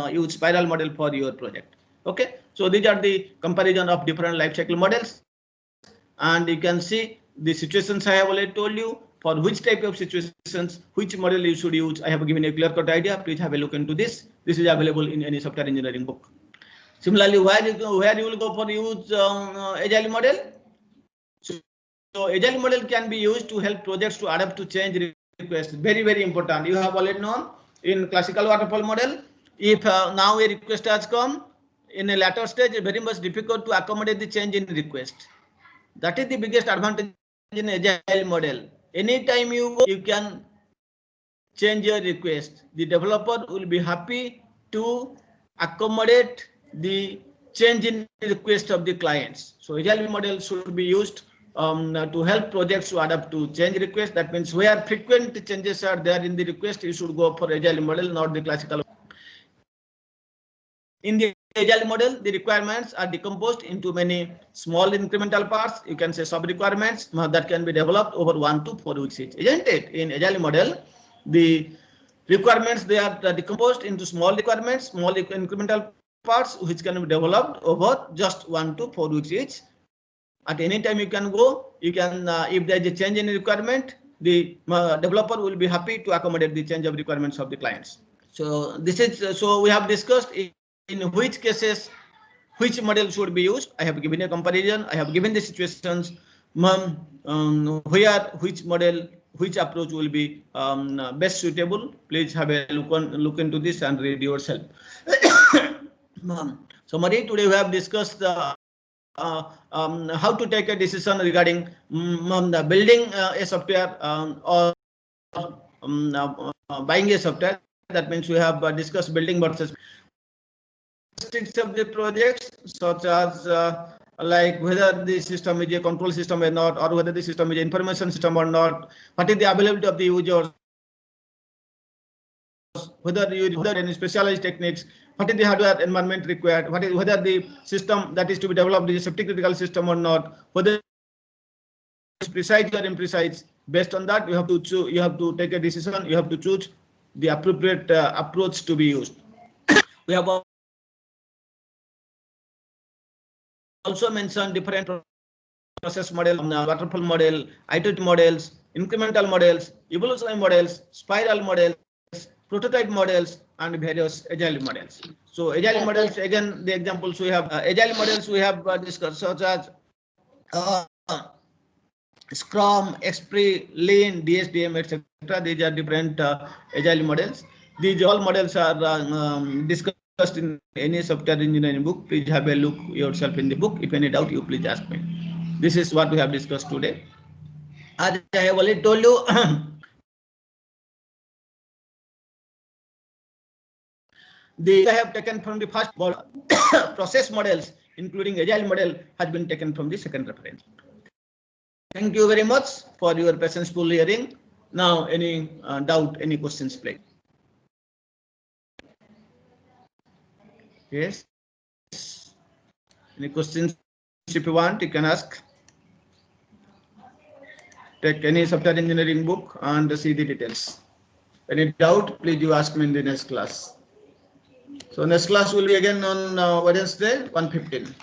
use spiral model for your project. Okay, so these are the comparison of different life cycle models, and you can see the situations I have already told you. For which type of situations, which model you should use, I have given a clear-cut idea. Please have a look into this. This is available in any software engineering book. Similarly, where you will go for use agile model? So agile model can be used to help projects to adapt to change requests. Very, very important. You have already known in classical waterfall model, if now a request has come in a later stage, it's very much difficult to accommodate the change in request. That is the biggest advantage in agile model. Anytime you go, you can change your request. The developer will be happy to accommodate the change in request of the clients. So agile model should be used to help projects to adapt to change request. That means where frequent changes are there in the request, you should go for agile model, not the classical. In the agile model, the requirements are decomposed into many small incremental parts. You can say sub requirements that can be developed over 1 to 4 weeks each, isn't it? In agile model, the requirements, they are decomposed into small requirements, small incremental parts which can be developed over just 1 to 4 weeks each. At any time you can go, you can if there is a change in requirement, the developer will be happy to accommodate the change of requirements of the clients. So this is so we have discussed in which cases which model should be used. I have given a comparison. I have given the situations where which model, which approach will be best suitable. Please have a look into this and read yourself. Summary, today we have discussed how to take a decision regarding building a software or buying a software. That means we have discussed building versus of the projects, such as like whether the system is a control system or not, or whether the system is an information system or not, what is the availability of the users, whether you use any specialized techniques, what is the hardware environment required, whether the system that is to be developed is a safety critical system or not, whether precise or imprecise. Based on that, you have to choose. You have to take a decision. You have to choose the appropriate approach to be used. We have also mentioned different process model, waterfall model, iterative models, incremental models, evolutionary models, spiral models, prototype models, and various agile models. So agile models, again, the examples we have, agile models we have discussed, such as Scrum, Esprit, Lean, DSDM, etc. These are different agile models. These all models are discussed in any software engineering book. Please have a look yourself in the book. If any doubt, you please ask me. This is what we have discussed today. As I have already told you, I have taken from the first process models, including agile model, has been taken from the second reference. Thank you very much for your patientful hearing. Now, any doubt, any questions, please? Yes. Any questions? If you want, you can ask. Take any software engineering book and see the details. Any doubt, please you ask me in the next class. So next class will be again on Wednesday, 1:15.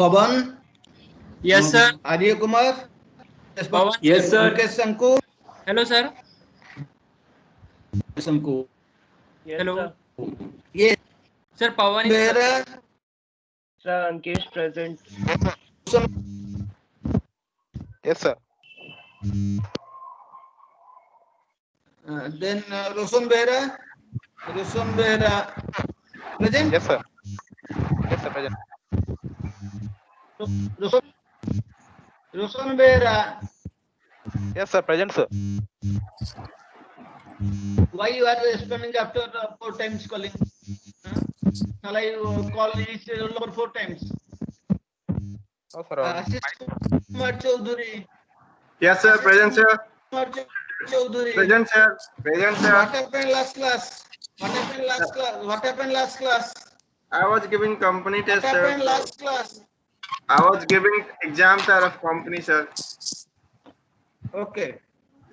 Pavan? Yes, sir. Arya Kumar? Pawan. Yes, sir. Mukesh Sanku? Hello, sir. Sanku. Yes, Hello. sir. Yes. Sir, Pawan is Behra? Sir, Ankesh present. Yes, sir. Then Roshan Behra? Roshan Behra present? Yes, sir. Yes, sir. Present. Roshan Behra, Yes, sir. Present, sir. why you are spamming after 4 times calling? Shall I call each number 4 times? No, sir. Ashish Kumar Chaudhary. Yes, sir. Present, sir. Kumar Chaudhary. Present, sir. Present, sir. What happened last class? What happened last class? What happened last class? I was giving company What test, sir. happened last class? I was giving exam, sir, of company, sir. Okay.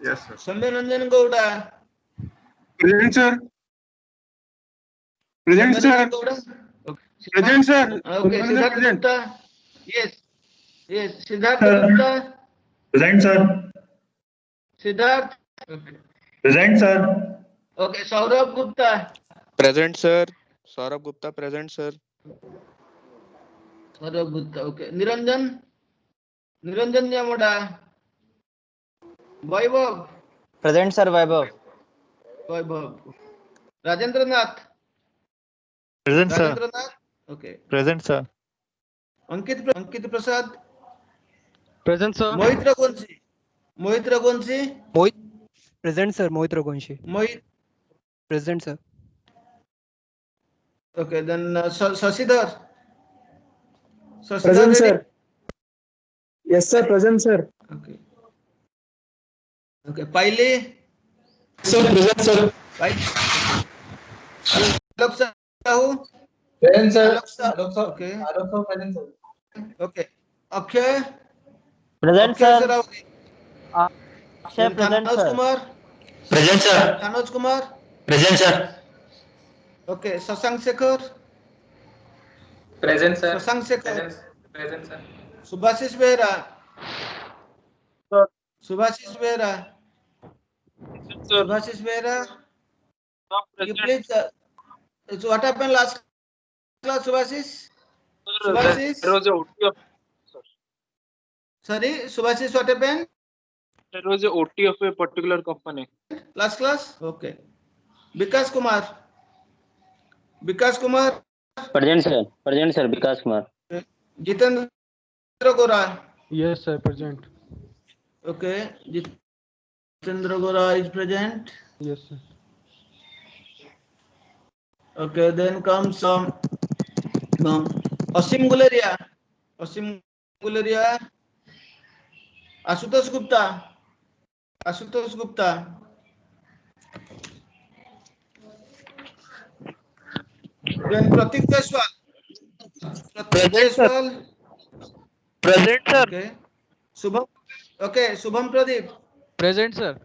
Yes, sir. Sambharanjan Gowda. Present, sir. Present, Sambharanjan Gowda. Okay. Present, sir. Okay. Siddharth Present. Gupta. Yes. Yes. Siddharth Sir. Gupta. Present, sir. Siddharth. Okay. Present, sir. Okay. Saurabh Gupta. Present, sir. Saurabh Gupta, present, sir. Saurabh Gupta. Okay. Niranjan. Niranjan Yamoda. Vaibhav. Present, sir, Vaibhav. Vaibhav. Rajendra Nath. Present, sir. Rajendra Nath. Okay. Present, sir. Ankit Prasad. Present, sir. Mohit Raghuvanshi. Mohit Raghuvanshi. Present, sir. Mohit Raghuvanshi. Mohit. Present, sir. Okay. Then Shasidhar. Present, sir. Yes, sir. Present, sir. Okay. Okay. Paile. Sir, present, sir. Alok Sahu. Present, sir. Alok Sahu. Okay. Present, sir. Okay. Akshay. Present, Akshay sir. Sarawagi. Akshay, present, Thanos sir. Kumar. Present, sir. Thanos Kumar. Present, sir. Okay. Sasank Shekhar. present, sir. Sasank Shekhar. Present, sir. Subhashish Behra. Sir. Subhashish Behra. Sir. Subhashish Behra. You Present. please. So what happened last class, Subhashish? Sir, Subhashish? there was a OT of, Sorry, Subhashish, what happened? there was a OT of a particular company. Last class? Okay. Vikas Kumar. Vikas Kumar. Present, sir. Present, sir. Vikas Kumar. Jitendra Gora. Yes, sir. Present. Okay. Jitendra Gora is present. Yes, sir. Okay. Then comes Asim Guleria. Asim Guleria. Ashutosh Gupta. Ashutosh Gupta. Then Pratik Jaiswal. Pratik Jaiswal. Present, sir. Okay. Shubham. Okay. Shubham Pradeep. Present, sir.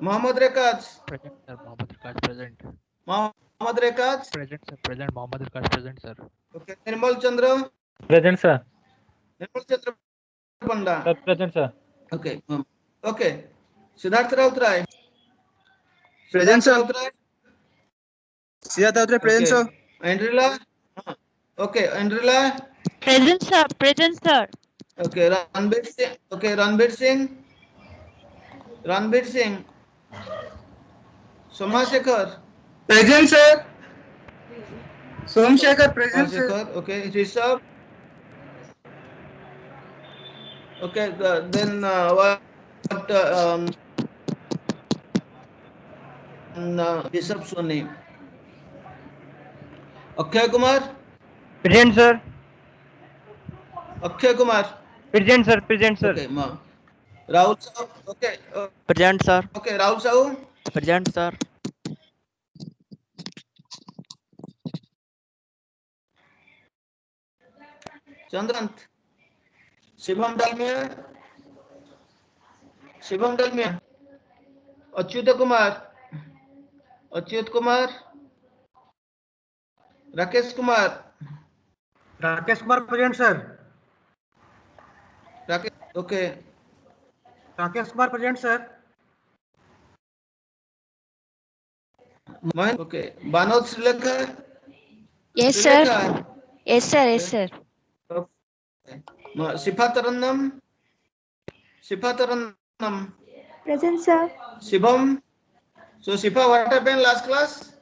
Mohammad Rekaz. Present, sir. Mohammad Rikaj present. Mohammad Rekaz. Present, sir. Present. Mohammad Rikaj present, sir. Okay. Nirmal Chandra. Present, sir. Nirmal Chandra Panda. Sir, present, sir. Okay. Okay. Siddharth Rautrai. Present, sir. Rautrai. Siddharth Rautrai, present, sir. Andrila. Okay. Andrila. Present, sir. Present, sir. Okay. Ranbir Singh. Okay. Ranbir Singh. Ranbir Singh. Somashekhar. Present, sir. Somshekhar, present, sir. Somashekhar. Okay. Rishabh. Okay. Then what? Rishabh Soni. Akshay Kumar. Present, sir. Akshay Kumar. Present, sir. Present, sir. Okay. Rahul Sahu. Okay. Present, sir. Okay. Rahul Sahu. Present, sir. Chandrant. Shivam Dalmia. Shivam Dalmia. Achyuta Kumar. Achyut Kumar. Rakesh Kumar. Rakesh Kumar, present, sir. Rakesh. Okay. Rakesh Kumar, present, sir. Mohan. Okay. Banod Srilekha. Yes, sir. Yes, sir. Yes, sir. Sifataranam. Sifataranam. Present, sir. Shivam. So Shifa, what happened last class?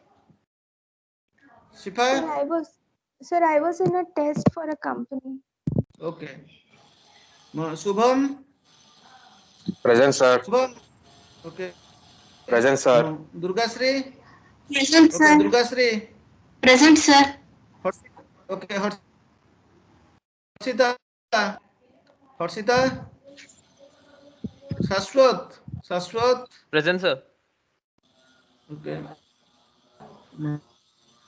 Shifa. I was in a test for a company. Okay. Shubham. Present, sir. Shubham. Okay. Present, sir. Durga Sri. Present, Okay. Durga Sri. Present, sir. Okay. Harshita. Harshita. Shashwat. Shashwat. Present, sir. Okay.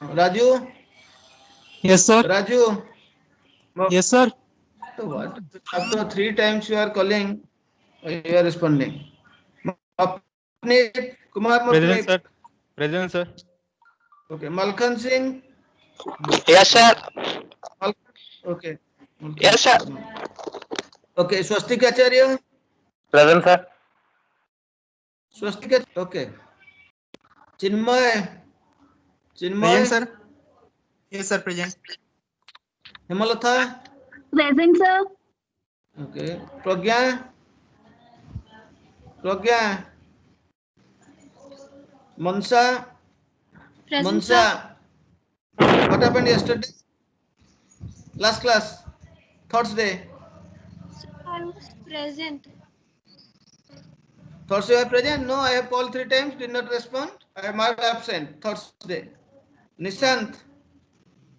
Raju. Yes, sir. Raju. Yes, sir. So what? After 3 times you are calling, you are responding. Mapneet. Kumar Mapneet. sir. Present, sir. Okay. Malkhan Singh. Yes, sir. Okay. Yes, sir. Okay. Swastik Acharya. Present, sir. Swastik. Okay. Chinmay. Present, sir. Yes, sir, present. Hemalata. Present, sir. Okay. Pragya. Pragya. Mansa. Present, sir. Mansa. What happened yesterday? Last class. Thursday. I was present. Thursday you are present? No, I have called 3 times, did not respond. I am marked absent. Thursday. Nishant.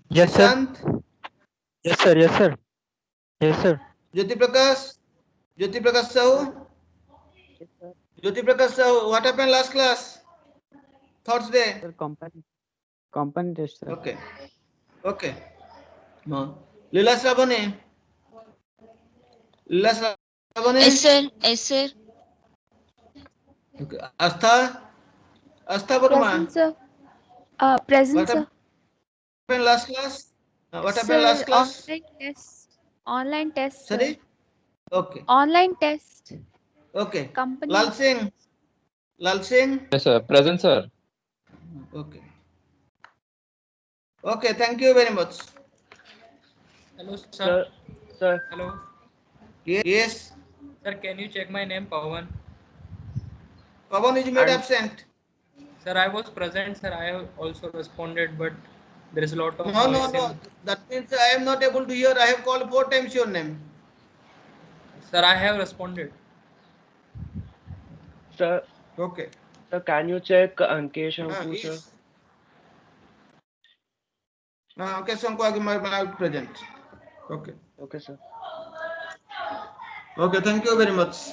Yes, sir. Nishant. Yes, sir. Yes, sir. Yes, sir. Jyoti Prakash. Jyoti Prakash Sahu. Jyoti Prakash Sahu. What happened last class? Thursday. Sir, company test, sir. Okay. Okay. No. Lila Sravani. Lila Sravani. Yes, sir. Yes, sir. Okay. Astha. Astha Burma. sir. Present, What happened last class? What happened last class? Online test. Online test. sir. Sorry? Okay. Online test. Okay. Company. Lal Singh. Lal Singh. Yes, sir. Present, sir. Okay. Okay. Thank you very much. Hello, sir. Sir. Hello. Yes. Sir, can you check my name, Pawan? Pawan is made absent. Sir, I was present, sir. I have also responded, but There is a lot of No, no, noise no. in- That means I am not able to hear. I have called 4 times your name. Sir, I have responded. Sir, Okay. sir, can you check Ankesh Anku, sir? Yes. Okay, Sanku Agimar present. Okay. Okay, sir. Okay, thank you very much.